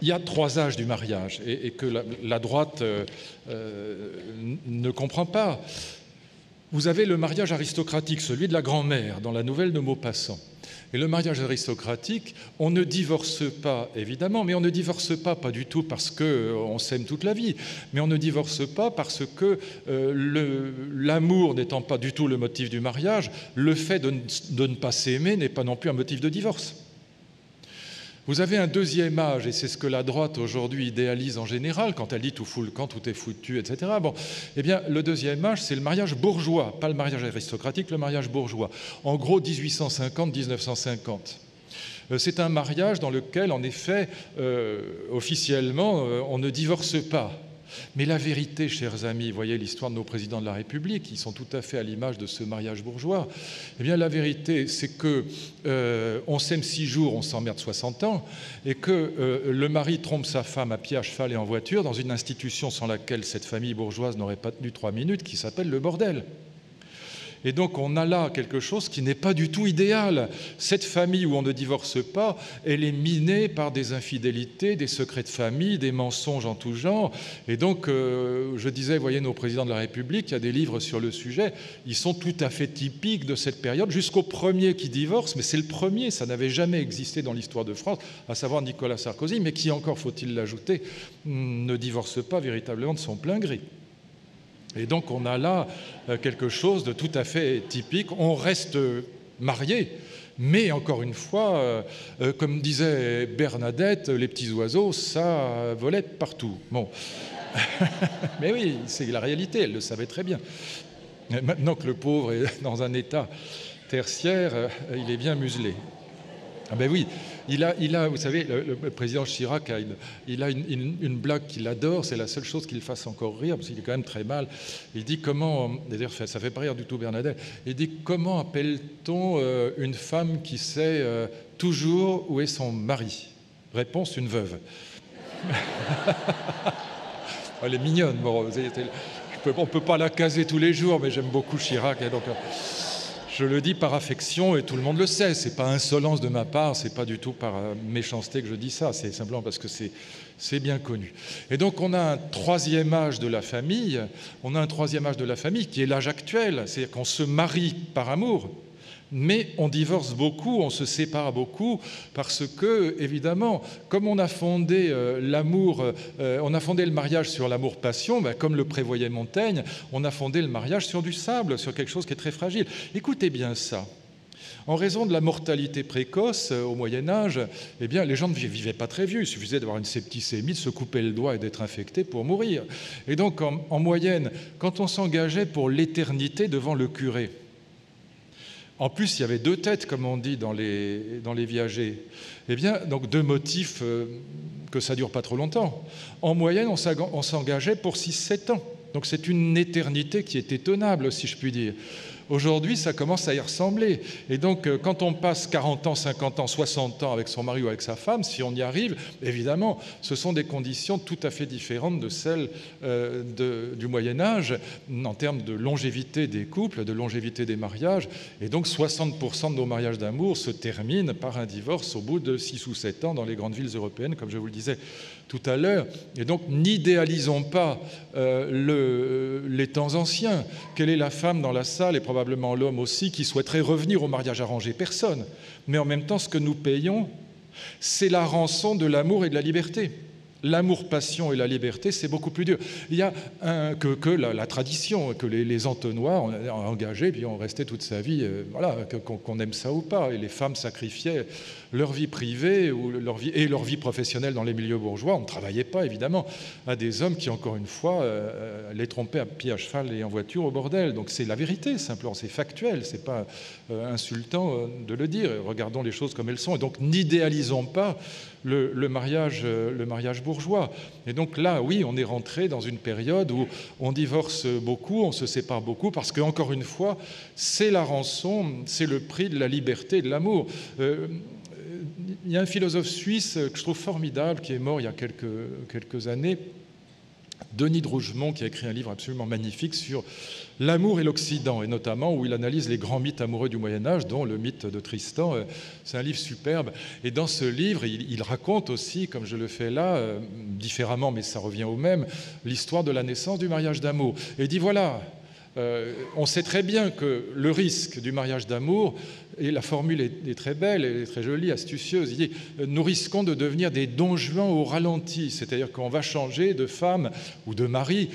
il y a 3 âges du mariage et que la droite ne comprend pas. Vous avez le mariage aristocratique, celui de la grand-mère, dans la nouvelle de Maupassant. Et le mariage aristocratique, on ne divorce pas, évidemment, mais on ne divorce pas du tout parce qu'on s'aime toute la vie, mais on ne divorce pas parce que l'amour n'étant pas du tout le motif du mariage, le fait de ne pas s'aimer n'est pas non plus un motif de divorce. Vous avez un deuxième âge, et c'est ce que la droite aujourd'hui idéalise en général, quand elle dit tout fout le camp, tout est foutu, etc. Bon, eh bien, le deuxième âge, c'est le mariage bourgeois, pas le mariage aristocratique, le mariage bourgeois. En gros, 1850-1950. C'est un mariage dans lequel, en effet, officiellement, on ne divorce pas. Mais la vérité, chers amis, voyez l'histoire de nos présidents de la République, qui sont tout à fait à l'image de ce mariage bourgeois. Eh bien, la vérité, c'est que on s'aime 6 jours, on s'emmerde 60 ans, et que le mari trompe sa femme à pied, à cheval et en voiture dans une institution sans laquelle cette famille bourgeoise n'aurait pas tenu 3 minutes, qui s'appelle le bordel. Et donc on a là quelque chose qui n'est pas du tout idéal. Cette famille où on ne divorce pas, elle est minée par des infidélités, des secrets de famille, des mensonges en tout genre. Et donc je disais, voyez, nos présidents de la République, il y a des livres sur le sujet, ils sont tout à fait typiques de cette période, jusqu'au premier qui divorce, mais c'est le premier, ça n'avait jamais existé dans l'histoire de France, à savoir Nicolas Sarkozy, mais qui encore, faut-il l'ajouter, ne divorce pas véritablement de son plein gré. Et donc on a là quelque chose de tout à fait typique. On reste marié, mais encore une fois, comme disait Bernadette, les petits oiseaux, ça volait partout. Bon. Mais oui, c'est la réalité, elle le savait très bien. Maintenant que le pauvre est dans un état tertiaire, il est bien muselé. Ah ben oui, il a, vous savez, le président Chirac il a une blague qu'il adore, c'est la seule chose qui le fasse encore rire, parce qu'il est quand même très mal. Il dit comment, d'ailleurs ça fait pas rire du tout Bernadette, il dit comment appelle-t-on une femme qui sait toujours où est son mari? Réponse, une veuve. Elle est mignonne, bon, on ne peut pas la caser tous les jours, mais j'aime beaucoup Chirac, et donc... Je le dis par affection et tout le monde le sait, c'est pas insolence de ma part, c'est pas du tout par méchanceté que je dis ça, c'est simplement parce que c'est bien connu. Et donc on a un troisième âge de la famille, qui est l'âge actuel, c'est-à-dire qu'on se marie par amour, mais on divorce beaucoup, on se sépare beaucoup, parce que, évidemment, comme on a fondé on a fondé le mariage sur l'amour-passion, ben, comme le prévoyait Montaigne, on a fondé le mariage sur du sable, sur quelque chose qui est très fragile. Écoutez bien ça. En raison de la mortalité précoce au Moyen-Âge, eh bien, les gens ne vivaient pas très vieux. Il suffisait d'avoir une septicémie, de se couper le doigt et d'être infecté pour mourir. Et donc, en moyenne, quand on s'engageait pour l'éternité devant le curé, en plus, il y avait 2 têtes, comme on dit dans les viagers. Eh bien, donc 2 motifs que ça ne dure pas trop longtemps. En moyenne, on s'engageait pour 6-7 ans. Donc c'est une éternité qui est étonnable, si je puis dire. Aujourd'hui, ça commence à y ressembler. Et donc, quand on passe 40 ans, 50 ans, 60 ans avec son mari ou avec sa femme, si on y arrive, évidemment, ce sont des conditions tout à fait différentes de celles du Moyen-Âge, en termes de longévité des couples, de longévité des mariages. Et donc, 60% de nos mariages d'amour se terminent par un divorce au bout de 6 ou 7 ans dans les grandes villes européennes, comme je vous le disais tout à l'heure. Et donc, n'idéalisons pas les temps anciens. Quelle est la femme dans la salle et probablement l'homme aussi qui souhaiterait revenir au mariage arrangé? Personne. Mais en même temps, ce que nous payons, c'est la rançon de l'amour et de la liberté. L'amour-passion et la liberté, c'est beaucoup plus dur. Il y a que la tradition, que les entonnoirs ont engagé, puis ont resté toute sa vie, voilà, qu'on aime ça ou pas. Et les femmes sacrifiaient leur vie privée et leur vie professionnelle dans les milieux bourgeois. On ne travaillait pas, évidemment, à des hommes qui, encore une fois, les trompaient à pied, à cheval et en voiture au bordel. Donc c'est la vérité, simplement, c'est factuel, c'est pas insultant de le dire. Regardons les choses comme elles sont. Et donc n'idéalisons pas le mariage bourgeois. Et donc là, oui, on est rentré dans une période où on divorce beaucoup, on se sépare beaucoup, parce qu'encore une fois, c'est la rançon, c'est le prix de la liberté et de l'amour. Il y a un philosophe suisse que je trouve formidable, qui est mort il y a quelques années, Denis de Rougemont, qui a écrit un livre absolument magnifique sur l'amour et l'Occident, et notamment où il analyse les grands mythes amoureux du Moyen-Âge, dont le mythe de Tristan. C'est un livre superbe. Et dans ce livre, il raconte aussi, comme je le fais là, différemment, mais ça revient au même, l'histoire de la naissance du mariage d'amour. Et il dit, voilà, On sait très bien que le risque du mariage d'amour, et la formule est très belle, elle est très jolie, astucieuse, il dit « nous risquons de devenir des Don Juan au ralenti », c'est-à-dire qu'on va changer de femme ou de mari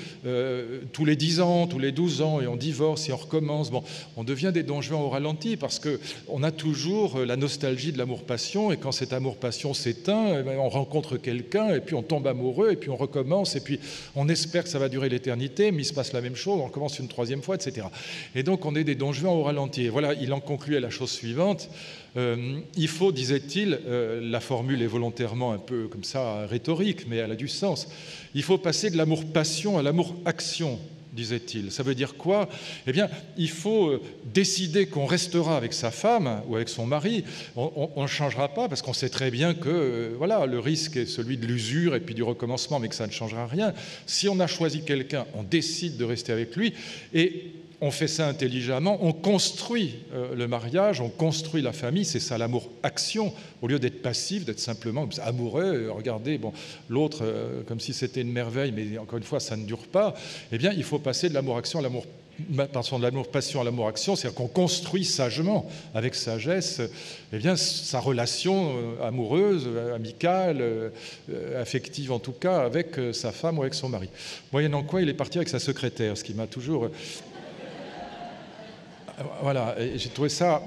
tous les 10 ans, tous les 12 ans, et on divorce et on recommence. Bon, on devient des Don Juan au ralenti parce qu'on a toujours la nostalgie de l'amour-passion, et quand cet amour-passion s'éteint, on rencontre quelqu'un, et puis on tombe amoureux, et puis on recommence, et puis on espère que ça va durer l'éternité, mais il se passe la même chose, on recommence une troisième fois, etc. Et donc on est des Don Juan au ralenti. Et voilà, il en concluait la chose suivante. Il faut, disait-il, la formule est volontairement un peu comme ça rhétorique, mais elle a du sens, il faut passer de l'amour-passion à l'amour-action, disait-il. Ça veut dire quoi? Eh bien, il faut décider qu'on restera avec sa femme ou avec son mari. On ne changera pas parce qu'on sait très bien que voilà, le risque est celui de l'usure et puis du recommencement, mais que ça ne changera rien. Si on a choisi quelqu'un, on décide de rester avec lui et on fait ça intelligemment, on construit le mariage, on construit la famille, c'est ça l'amour-action, au lieu d'être passif, d'être simplement amoureux, regardez bon, l'autre comme si c'était une merveille, mais encore une fois, ça ne dure pas. Eh bien, il faut passer de l'amour-action à de l'amour-passion à l'amour-action, c'est-à-dire qu'on construit sagement, avec sagesse, eh bien, sa relation amoureuse, amicale, affective en tout cas, avec sa femme ou avec son mari. Moyennant quoi, il est parti avec sa secrétaire, ce qui m'a toujours... Voilà, et j'ai trouvé ça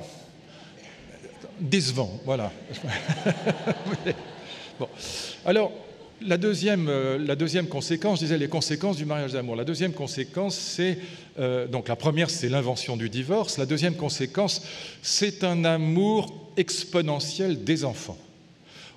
décevant, voilà. Bon. Alors, la deuxième conséquence, je disais les conséquences du mariage d'amour. La deuxième conséquence, c'est... donc la première, c'est l'invention du divorce. La deuxième conséquence, c'est un amour exponentiel des enfants.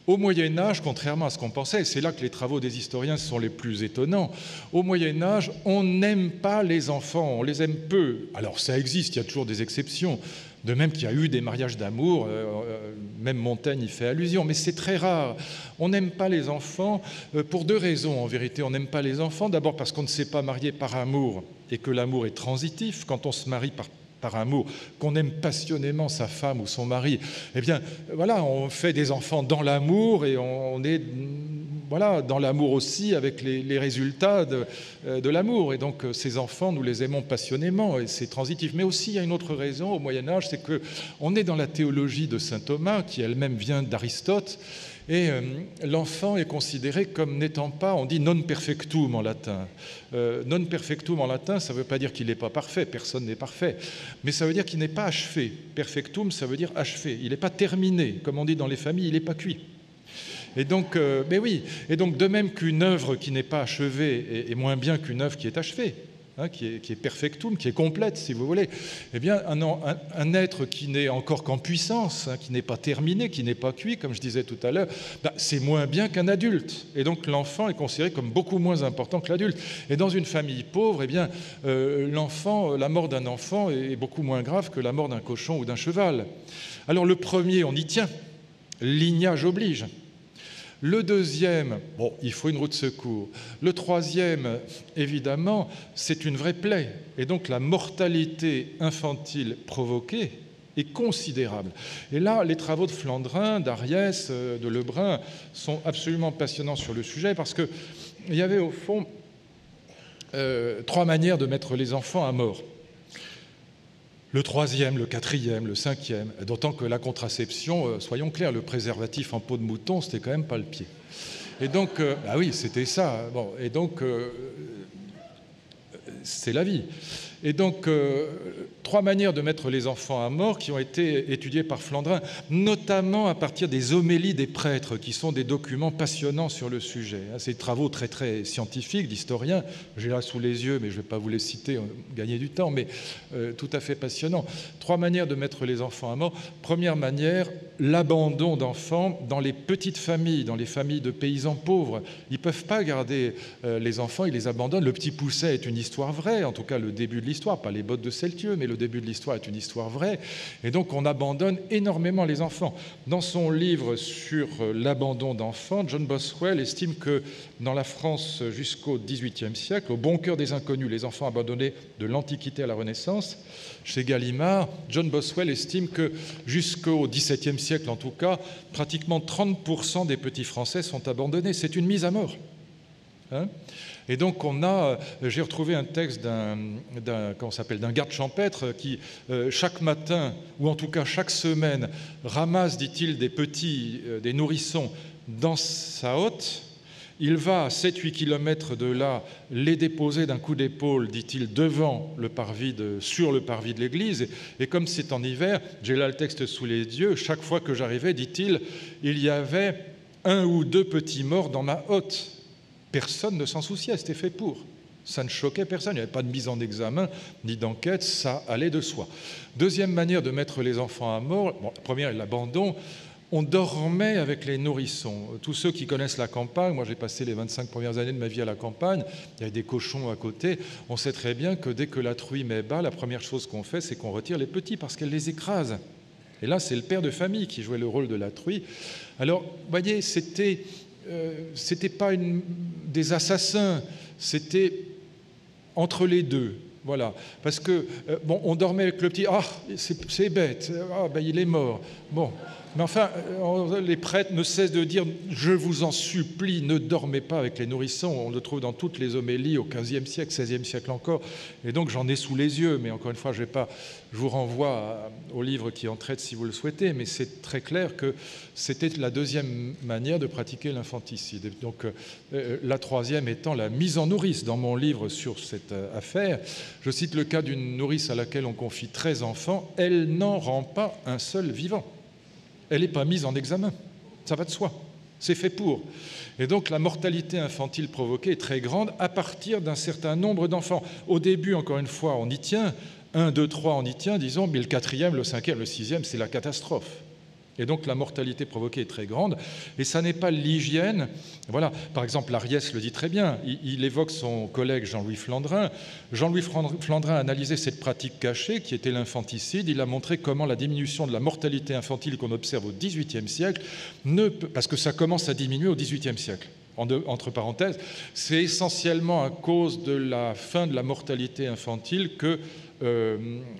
Au Moyen-Âge, contrairement à ce qu'on pensait, et c'est là que les travaux des historiens sont les plus étonnants, au Moyen-Âge, on n'aime pas les enfants, on les aime peu. Alors ça existe, il y a toujours des exceptions, de même qu'il y a eu des mariages d'amour, même Montaigne y fait allusion, mais c'est très rare. On n'aime pas les enfants pour deux raisons, en vérité. On n'aime pas les enfants, d'abord parce qu'on ne s'est pas marié par amour, et que l'amour est transitif. Quand on se marie par amour, qu'on aime passionnément sa femme ou son mari, eh bien, voilà, on fait des enfants dans l'amour et on est, voilà, dans l'amour aussi avec les résultats de l'amour. Et donc, ces enfants, nous les aimons passionnément et c'est transitif. Mais aussi, il y a une autre raison au Moyen-Âge, c'est qu'on est dans la théologie de saint Thomas, qui elle-même vient d'Aristote. Et l'enfant est considéré comme n'étant pas, on dit non perfectum en latin. Non perfectum en latin, ça ne veut pas dire qu'il n'est pas parfait, personne n'est parfait, mais ça veut dire qu'il n'est pas achevé. Perfectum, ça veut dire achevé. Il n'est pas terminé, comme on dit dans les familles, il n'est pas cuit. Et donc, mais oui, et donc de même qu'une œuvre qui n'est pas achevée est moins bien qu'une œuvre qui est achevée, hein, qui est perfectum, qui est complète, si vous voulez, eh bien, un être qui n'est encore qu'en puissance, hein, qui n'est pas terminé, qui n'est pas cuit, comme je disais tout à l'heure, ben, c'est moins bien qu'un adulte. Et donc, l'enfant est considéré comme beaucoup moins important que l'adulte. Et dans une famille pauvre, eh bien, la mort d'un enfant est beaucoup moins grave que la mort d'un cochon ou d'un cheval. Alors, le premier, on y tient. Lignage oblige. Le deuxième, bon, il faut une roue de secours. Le troisième, évidemment, c'est une vraie plaie. Et donc la mortalité infantile provoquée est considérable. Et là, les travaux de Flandrin, d'Ariès, de Lebrun sont absolument passionnants sur le sujet parce qu'il y avait au fond 3 manières de mettre les enfants à mort. Le troisième, le quatrième, le cinquième, d'autant que la contraception, soyons clairs, le préservatif en peau de mouton, c'était quand même pas le pied. Et donc, ah oui, c'était ça. Bon, et donc, c'est la vie. Et donc, 3 manières de mettre les enfants à mort qui ont été étudiées par Flandrin, notamment à partir des homélies des prêtres, qui sont des documents passionnants sur le sujet. Ces travaux très, très scientifiques d'historiens, j'ai là sous les yeux, mais je ne vais pas vous les citer, gagner du temps, mais tout à fait passionnants. 3 manières de mettre les enfants à mort. Première manière, l'abandon d'enfants dans les petites familles, dans les familles de paysans pauvres. Ils ne peuvent pas garder les enfants, ils les abandonnent. Le Petit Pousset est une histoire vraie, en tout cas le début de l'histoire, pas les bottes de Celtieu, mais le début de l'histoire est une histoire vraie. Et donc on abandonne énormément les enfants. Dans son livre sur l'abandon d'enfants, John Boswell estime que dans la France jusqu'au XVIIIe siècle, au bon cœur des inconnus, les enfants abandonnés de l'Antiquité à la Renaissance, chez Gallimard, John Boswell estime que jusqu'au XVIIe siècle en tout cas, pratiquement 30% des petits Français sont abandonnés. C'est une mise à mort. Hein. Et donc j'ai retrouvé un texte d'un garde champêtre qui, chaque matin, ou en tout cas chaque semaine, ramasse, dit-il, des petits, des nourrissons dans sa hotte. Il va à 7-8 kilomètres de là les déposer d'un coup d'épaule, dit-il, devant le parvis sur le parvis de l'église. Et comme c'est en hiver, j'ai là le texte sous les yeux, chaque fois que j'arrivais, dit-il, il y avait 1 ou 2 petits morts dans ma hotte. Personne ne s'en souciait, c'était fait pour. Ça ne choquait personne, il n'y avait pas de mise en examen ni d'enquête, ça allait de soi. Deuxième manière de mettre les enfants à mort, la première est l'abandon. On dormait avec les nourrissons. Tous ceux qui connaissent la campagne, moi j'ai passé les 25 premières années de ma vie à la campagne, il y avait des cochons à côté, on sait très bien que dès que la truie met bas, la première chose qu'on fait, c'est qu'on retire les petits parce qu'elle les écrase. Et là, c'est le père de famille qui jouait le rôle de la truie. Alors, vous voyez, c'était pas des assassins, c'était entre les deux. Voilà, parce que, on dormait avec le petit, c'est bête, il est mort. Bon, mais enfin, les prêtres ne cessent de dire, je vous en supplie, ne dormez pas avec les nourrissons. On le trouve dans toutes les homélies au XVe siècle, XVIe siècle encore, et donc j'en ai sous les yeux, mais encore une fois, je vous renvoie au livre qui en traite si vous le souhaitez, mais c'est très clair que c'était la deuxième manière de pratiquer l'infanticide. Et donc, la troisième étant la mise en nourrice. Dans mon livre sur cette affaire, je cite le cas d'une nourrice à laquelle on confie 13 enfants. Elle n'en rend pas un seul vivant. Elle n'est pas mise en examen. Ça va de soi. C'est fait pour. Et donc, la mortalité infantile provoquée est très grande à partir d'un certain nombre d'enfants. Au début, encore une fois, on y tient. 1, 2, 3, on y tient, disons, mais le 4e, le 5e, le 6e, c'est la catastrophe. Et donc la mortalité provoquée est très grande, et ça n'est pas l'hygiène. Voilà, par exemple, l'Ariès le dit très bien, il évoque son collègue Jean-Louis Flandrin. Jean-Louis Flandrin a analysé cette pratique cachée qui était l'infanticide. Il a montré comment la diminution de la mortalité infantile qu'on observe au XVIIIe siècle, parce que ça commence à diminuer au XVIIIe siècle. Entre parenthèses, c'est essentiellement à cause de la fin de la mortalité infantile que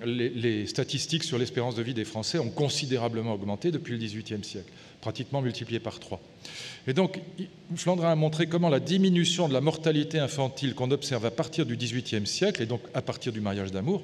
les statistiques sur l'espérance de vie des Français ont considérablement augmenté depuis le XVIIIe siècle, pratiquement multiplié par 3. Et donc, Flandrin a montré comment la diminution de la mortalité infantile qu'on observe à partir du XVIIIe siècle, et donc à partir du mariage d'amour,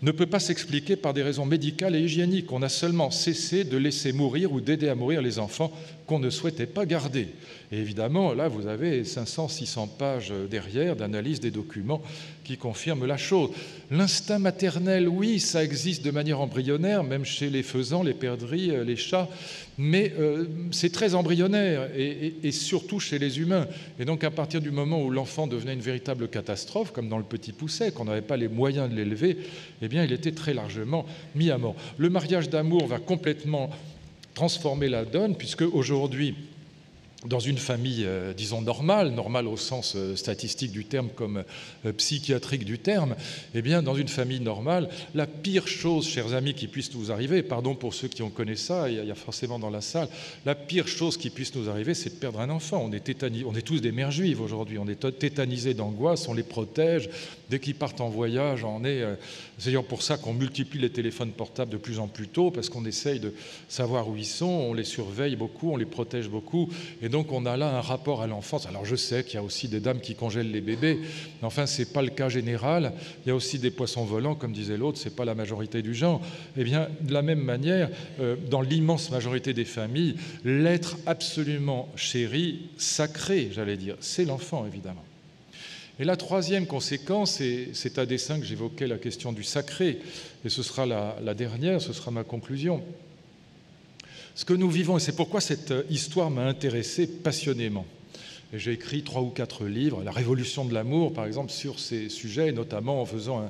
ne peut pas s'expliquer par des raisons médicales et hygiéniques. On a seulement cessé de laisser mourir ou d'aider à mourir les enfants qu'on ne souhaitait pas garder. Et évidemment, là, vous avez 500-600 pages derrière d'analyse des documents qui confirment la chose. L'instinct maternel, oui, ça existe de manière embryonnaire, même chez les faisans, les perdrix, les chats, mais c'est très embryonnaire, et surtout chez les humains. Et donc, à partir du moment où l'enfant devenait une véritable catastrophe, comme dans le Petit Poucet, qu'on n'avait pas les moyens de l'élever, eh bien, il était très largement mis à mort. Le mariage d'amour va complètement transformer la donne, puisque aujourd'hui, dans une famille, disons, normale au sens statistique du terme comme psychiatrique du terme, eh bien, dans une famille normale, la pire chose, chers amis, qui puisse nous arriver, pardon pour ceux qui ont connu ça, il y a forcément dans la salle, la pire chose qui puisse nous arriver, c'est de perdre un enfant. On est tous des mères juives aujourd'hui, on est tétanisés d'angoisse, on les protège, dès qu'ils partent en voyage, c'est d'ailleurs pour ça qu'on multiplie les téléphones portables de plus en plus tôt, parce qu'on essaye de savoir où ils sont, on les surveille beaucoup, on les protège beaucoup, et donc on a là un rapport à l'enfance. Alors je sais qu'il y a aussi des dames qui congèlent les bébés, mais enfin c'est pas le cas général. Il y a aussi des poissons volants, comme disait l'autre, c'est pas la majorité du genre. Eh bien, de la même manière, dans l'immense majorité des familles, l'être absolument chéri, sacré, j'allais dire, c'est l'enfant, évidemment. Et la troisième conséquence, et c'est à dessein que j'évoquais la question du sacré, et ce sera la dernière, ce sera ma conclusion. Ce que nous vivons, et c'est pourquoi cette histoire m'a intéressé passionnément. Et j'ai écrit 3 ou 4 livres, La Révolution de l'amour, par exemple, sur ces sujets, notamment en faisant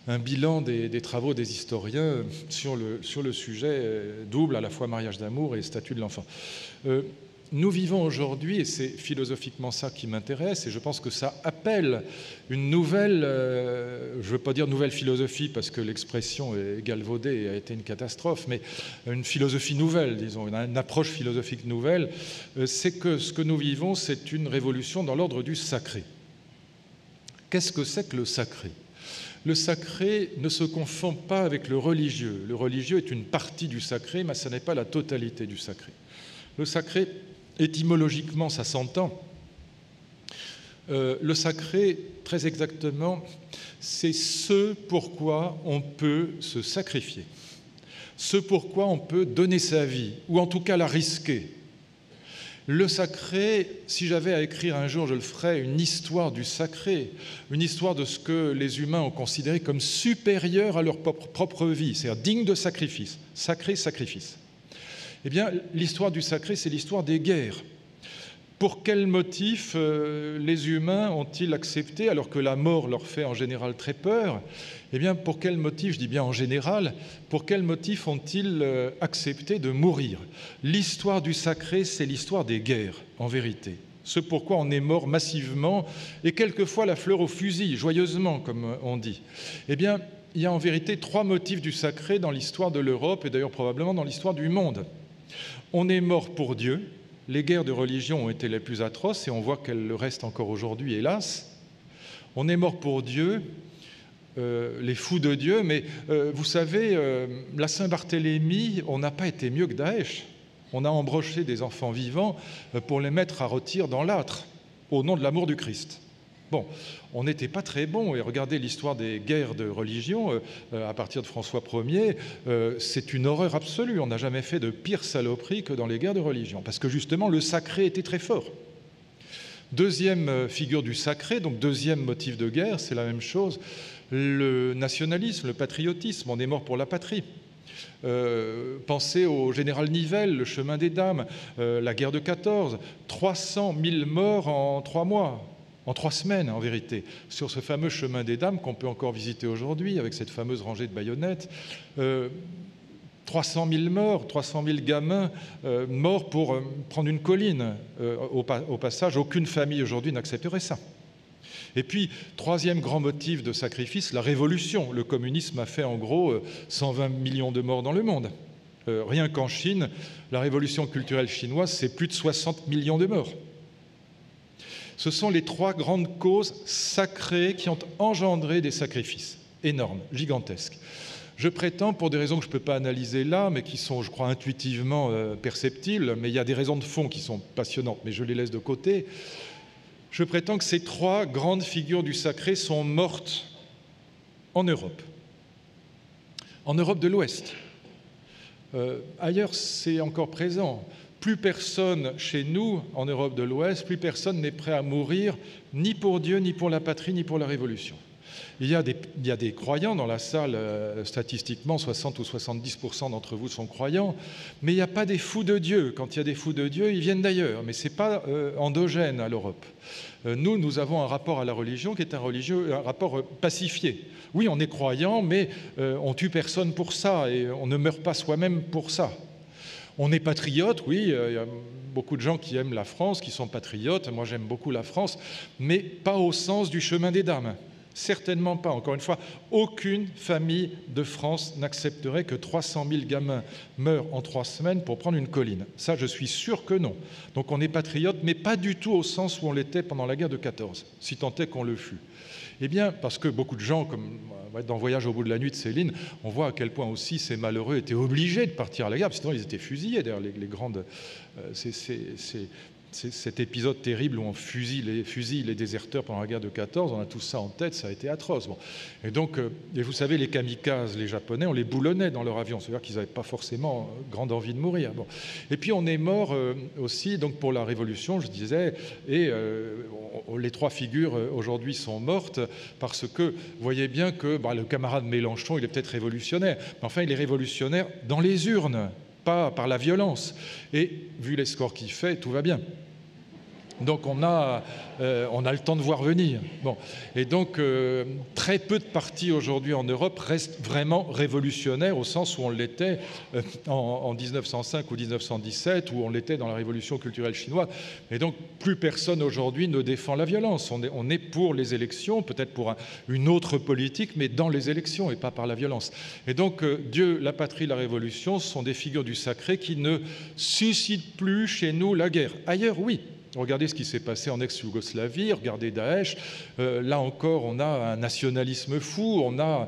un bilan des travaux des historiens sur le sujet double, à la fois mariage d'amour et statut de l'enfant. Nous vivons aujourd'hui, et c'est philosophiquement ça qui m'intéresse, et je pense que ça appelle une nouvelle, je ne veux pas dire nouvelle philosophie parce que l'expression est galvaudée et a été une catastrophe, mais une philosophie nouvelle, disons, une approche philosophique nouvelle, c'est que ce que nous vivons, c'est une révolution dans l'ordre du sacré. Qu'est-ce que c'est que le sacré ? Le sacré ne se confond pas avec le religieux. Le religieux est une partie du sacré, mais ce n'est pas la totalité du sacré. Le sacré, étymologiquement, ça s'entend. Le sacré, très exactement, c'est ce pourquoi on peut se sacrifier, ce pourquoi on peut donner sa vie, ou en tout cas la risquer. Le sacré, si j'avais à écrire un jour, je le ferais, une histoire du sacré, une histoire de ce que les humains ont considéré comme supérieur à leur propre vie, c'est-à-dire digne de sacrifice, sacré sacrifice. Eh bien, l'histoire du sacré, c'est l'histoire des guerres. Pour quel motif les humains ont-ils accepté, alors que la mort leur fait en général très peur, eh bien, pour quel motif, je dis bien en général, pour quel motif ont-ils accepté de mourir? L'histoire du sacré, c'est l'histoire des guerres, en vérité. Ce pourquoi on est mort massivement, et quelquefois la fleur au fusil, joyeusement, comme on dit. Eh bien, il y a en vérité 3 motifs du sacré dans l'histoire de l'Europe, et d'ailleurs probablement dans l'histoire du monde. On est mort pour Dieu. Les guerres de religion ont été les plus atroces et on voit qu'elles le restent encore aujourd'hui, hélas. On est mort pour Dieu, les fous de Dieu, mais vous savez, la Saint-Barthélemy, on n'a pas été mieux que Daesh. On a embroché des enfants vivants pour les mettre à rôtir dans l'âtre, au nom de l'amour du Christ. Bon, on n'était pas très bon, et regardez l'histoire des guerres de religion, à partir de François Ier, c'est une horreur absolue. On n'a jamais fait de pire saloperie que dans les guerres de religion, parce que justement le sacré était très fort. Deuxième figure du sacré, donc deuxième motif de guerre, c'est la même chose, le nationalisme, le patriotisme, on est mort pour la patrie. Pensez au général Nivelle, le chemin des dames, la guerre de 14, 300 000 morts en 3 mois. En 3 semaines, en vérité, sur ce fameux chemin des dames qu'on peut encore visiter aujourd'hui, avec cette fameuse rangée de baïonnettes. 300 000 morts, 300 000 gamins morts pour prendre une colline. Au passage, aucune famille aujourd'hui n'accepterait ça. Et puis, troisième grand motif de sacrifice, la révolution. Le communisme a fait en gros 120 millions de morts dans le monde. Rien qu'en Chine, la révolution culturelle chinoise, c'est plus de 60 millions de morts. Ce sont les 3 grandes causes sacrées qui ont engendré des sacrifices énormes, gigantesques. Je prétends, pour des raisons que je ne peux pas analyser là, mais qui sont, je crois, intuitivement perceptibles, mais il y a des raisons de fond qui sont passionnantes, mais je les laisse de côté. Je prétends que ces 3 grandes figures du sacré sont mortes en Europe de l'Ouest. Ailleurs, c'est encore présent. Plus personne chez nous, en Europe de l'Ouest, plus personne n'est prêt à mourir, ni pour Dieu, ni pour la patrie, ni pour la Révolution. Il y a des croyants dans la salle, statistiquement, 60 ou 70% d'entre vous sont croyants, mais il n'y a pas des fous de Dieu. Quand il y a des fous de Dieu, ils viennent d'ailleurs, mais ce n'est pas endogène à l'Europe. Nous avons un rapport à la religion qui est un rapport pacifié. Oui, on est croyant, mais on ne tue personne pour ça, et on ne meurt pas soi-même pour ça. On est patriote, oui, il y a beaucoup de gens qui aiment la France, qui sont patriotes. Moi, j'aime beaucoup la France, mais pas au sens du chemin des dames. Certainement pas. Encore une fois, aucune famille de France n'accepterait que 300 000 gamins meurent en 3 semaines pour prendre une colline. Ça, je suis sûr que non. Donc on est patriote, mais pas du tout au sens où on l'était pendant la guerre de 14, si tant est qu'on le fût. Eh bien, parce que beaucoup de gens, comme dans Voyage au bout de la nuit de Céline, on voit à quel point aussi ces malheureux étaient obligés de partir à la guerre, parce que sinon ils étaient fusillés. D'ailleurs, les grandes... cet épisode terrible où on fusille les déserteurs pendant la guerre de 14, on a tout ça en tête, ça a été atroce. Bon. Et donc, et vous savez, les kamikazes, les Japonais, on les boulonnait dans leur avion, c'est-à-dire qu'ils n'avaient pas forcément grande envie de mourir. Bon. Et puis on est mort aussi donc pour la Révolution, je disais, et les 3 figures aujourd'hui sont mortes parce que vous voyez bien que le camarade Mélenchon, il est peut-être révolutionnaire, mais enfin il est révolutionnaire dans les urnes, pas par la violence. Et vu les scores qu'il fait, tout va bien. Donc on a le temps de voir venir. Bon. Et donc très peu de partis aujourd'hui en Europe restent vraiment révolutionnaires au sens où on l'était en 1905 ou 1917, où on l'était dans la révolution culturelle chinoise. Et donc plus personne aujourd'hui ne défend la violence. On est pour les élections, peut-être pour une autre politique, mais dans les élections et pas par la violence. Et donc Dieu, la patrie, la révolution sont des figures du sacré qui ne suscitent plus chez nous la guerre. Ailleurs, oui. Regardez ce qui s'est passé en ex-Yougoslavie, regardez Daesh. Là encore, on a un nationalisme fou, on a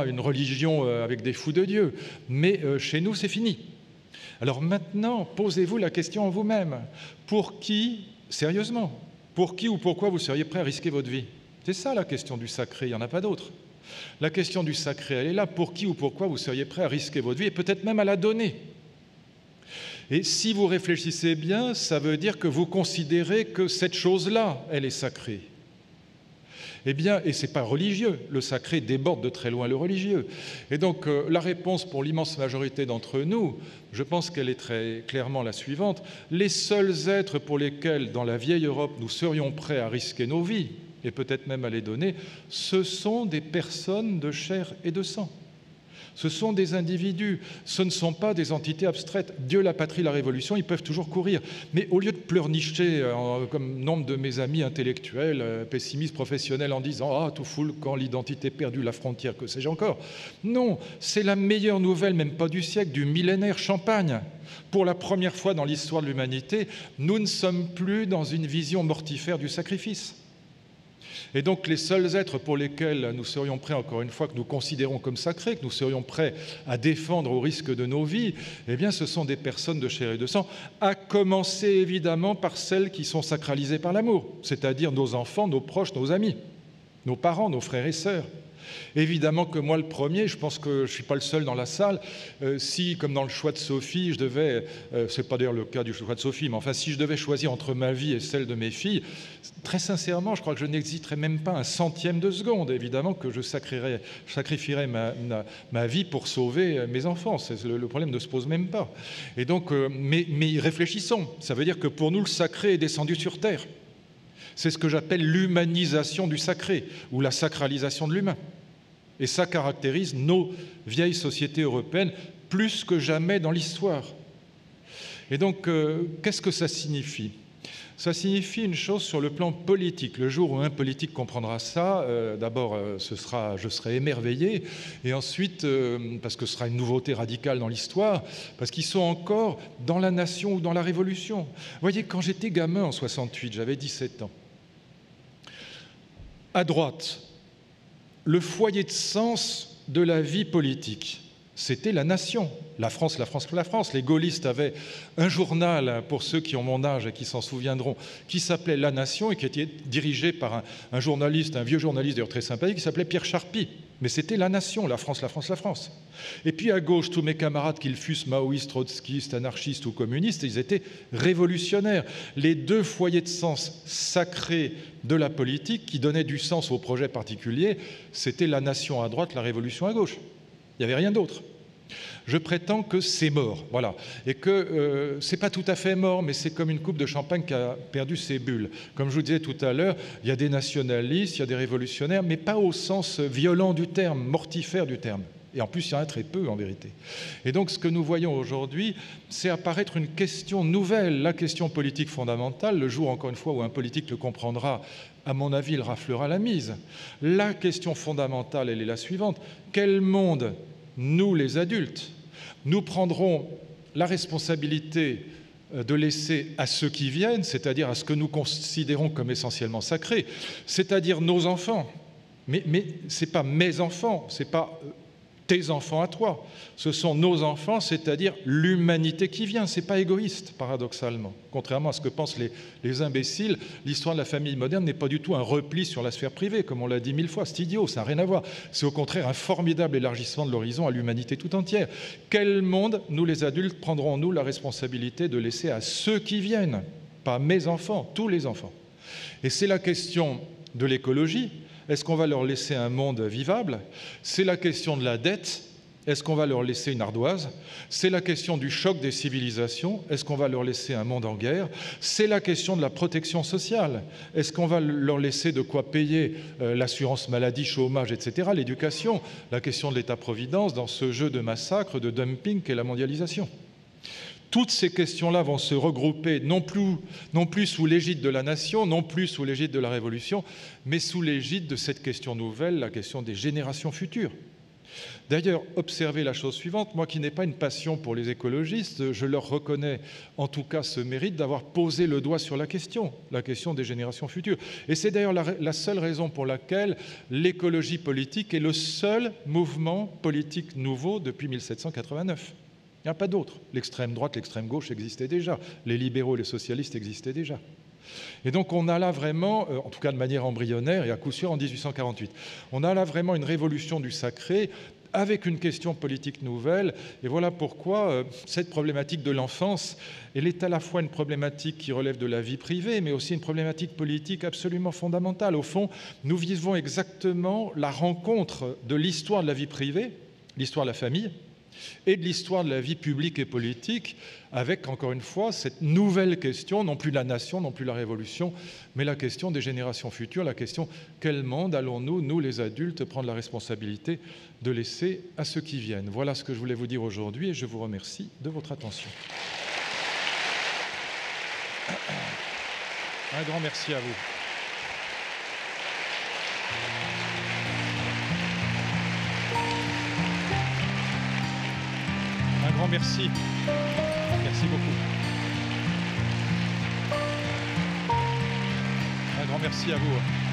une religion avec des fous de Dieu. Mais chez nous, c'est fini. Alors maintenant, posez-vous la question en vous-même. Pour qui, sérieusement, Pour qui ou pourquoi vous seriez prêt à risquer votre vie? C'est ça la question du sacré, il n'y en a pas d'autre. La question du sacré, elle est là. Pour qui ou pourquoi vous seriez prêt à risquer votre vie et peut-être même à la donner? Et si vous réfléchissez bien, ça veut dire que vous considérez que cette chose-là, elle est sacrée. Eh bien, et ce n'est pas religieux, le sacré déborde de très loin le religieux. Et donc, la réponse pour l'immense majorité d'entre nous, je pense qu'elle est très clairement la suivante. Les seuls êtres pour lesquels, dans la vieille Europe, nous serions prêts à risquer nos vies, et peut-être même à les donner, ce sont des personnes de chair et de sang. Ce sont des individus, ce ne sont pas des entités abstraites. Dieu, la patrie, la révolution, ils peuvent toujours courir. Mais au lieu de pleurnicher, comme nombre de mes amis intellectuels, pessimistes, professionnels, en disant « Ah, tout fout le camp, l'identité perdue, la frontière, que sais-je encore ?» Non, c'est la meilleure nouvelle, même pas du siècle, du millénaire Champagne. Pour la première fois dans l'histoire de l'humanité, nous ne sommes plus dans une vision mortifère du sacrifice. Et donc les seuls êtres pour lesquels nous serions prêts, encore une fois, que nous considérons comme sacrés, que nous serions prêts à défendre au risque de nos vies, eh bien ce sont des personnes de chair et de sang, à commencer évidemment par celles qui sont sacralisées par l'amour, c'est-à-dire nos enfants, nos proches, nos amis, nos parents, nos frères et sœurs. Évidemment que moi, le premier, je pense que je ne suis pas le seul dans la salle, si, comme dans le choix de Sophie, je devais, ce n'est pas d'ailleurs le cas du choix de Sophie, mais enfin, si je devais choisir entre ma vie et celle de mes filles, très sincèrement, je crois que je n'hésiterais même pas un centième de seconde. Évidemment que je sacrifierais ma vie pour sauver mes enfants. Le problème ne se pose même pas. Et donc, mais réfléchissons. Ça veut dire que pour nous, le sacré est descendu sur terre. C'est ce que j'appelle l'humanisation du sacré, ou la sacralisation de l'humain. Et ça caractérise nos vieilles sociétés européennes plus que jamais dans l'histoire. Et donc, qu'est-ce que ça signifie? Ça signifie une chose sur le plan politique. Le jour où un politique comprendra ça, d'abord, je serai émerveillé, et ensuite, parce que ce sera une nouveauté radicale dans l'histoire, parce qu'ils sont encore dans la nation ou dans la révolution. Vous voyez, quand j'étais gamin en 68, j'avais 17 ans, à droite, le foyer de sens de la vie politique, c'était la nation. La France, la France, la France. Les gaullistes avaient un journal, pour ceux qui ont mon âge et qui s'en souviendront, qui s'appelait La Nation et qui était dirigé par un journaliste, un vieux journaliste d'ailleurs très sympathique, qui s'appelait Pierre Charpie. Mais c'était La Nation, la France, la France, la France. Et puis à gauche, tous mes camarades, qu'ils fussent maoïstes, trotskistes, anarchistes ou communistes, ils étaient révolutionnaires. Les deux foyers de sens sacrés de la politique qui donnaient du sens au projet particulier, c'était la nation à droite, la révolution à gauche. Il n'y avait rien d'autre. Je prétends que c'est mort, voilà, et que c'est pas tout à fait mort, mais c'est comme une coupe de champagne qui a perdu ses bulles. Comme je vous disais tout à l'heure, il y a des nationalistes, il y a des révolutionnaires, mais pas au sens violent du terme, mortifère du terme. Et en plus, il y en a très peu, en vérité. Et donc, ce que nous voyons aujourd'hui, c'est apparaître une question nouvelle, la question politique fondamentale. Le jour, encore une fois, où un politique le comprendra, à mon avis, il raflera la mise. La question fondamentale, elle est la suivante. Quel monde, nous, les adultes, nous prendrons la responsabilité de laisser à ceux qui viennent, c'est-à-dire à ce que nous considérons comme essentiellement sacré, c'est-à-dire nos enfants. Mais ce n'est pas mes enfants, ce n'est pas tes enfants à toi, ce sont nos enfants, c'est-à-dire l'humanité qui vient. Ce n'est pas égoïste, paradoxalement. Contrairement à ce que pensent les imbéciles, l'histoire de la famille moderne n'est pas du tout un repli sur la sphère privée, comme on l'a dit 1000 fois. C'est idiot, ça n'a rien à voir. C'est au contraire un formidable élargissement de l'horizon à l'humanité tout entière. Quel monde, nous les adultes, prendrons-nous la responsabilité de laisser à ceux qui viennent, pas mes enfants, tous les enfants? Et c'est la question de l'écologie. Est-ce qu'on va leur laisser un monde vivable? C'est la question de la dette. Est-ce qu'on va leur laisser une ardoise? C'est la question du choc des civilisations. Est-ce qu'on va leur laisser un monde en guerre? C'est la question de la protection sociale. Est-ce qu'on va leur laisser de quoi payer l'assurance maladie, chômage, etc., l'éducation? La question de l'État-providence dans ce jeu de massacre, de dumping qu'est la mondialisation. Toutes ces questions-là vont se regrouper non plus sous l'égide de la nation, non plus sous l'égide de la révolution, mais sous l'égide de cette question nouvelle, la question des générations futures. D'ailleurs, observez la chose suivante, moi qui n'ai pas une passion pour les écologistes, je leur reconnais en tout cas ce mérite d'avoir posé le doigt sur la question des générations futures. Et c'est d'ailleurs la seule raison pour laquelle l'écologie politique est le seul mouvement politique nouveau depuis 1789. Il n'y a pas d'autre. L'extrême droite, l'extrême gauche existaient déjà. Les libéraux et les socialistes existaient déjà. Et donc on a là vraiment, en tout cas de manière embryonnaire et à coup sûr en 1848, on a là vraiment une révolution du sacré avec une question politique nouvelle. Et voilà pourquoi cette problématique de l'enfance, elle est à la fois une problématique qui relève de la vie privée, mais aussi une problématique politique absolument fondamentale. Au fond, nous vivons exactement la rencontre de l'histoire de la vie privée, l'histoire de la famille, et de l'histoire de la vie publique et politique, avec, encore une fois, cette nouvelle question, non plus la nation, non plus la révolution, mais la question des générations futures, la question quel monde allons-nous, nous les adultes, prendre la responsabilité de laisser à ceux qui viennent. Voilà ce que je voulais vous dire aujourd'hui et je vous remercie de votre attention. Un grand merci à vous. Un grand merci. Merci beaucoup. Un grand merci à vous.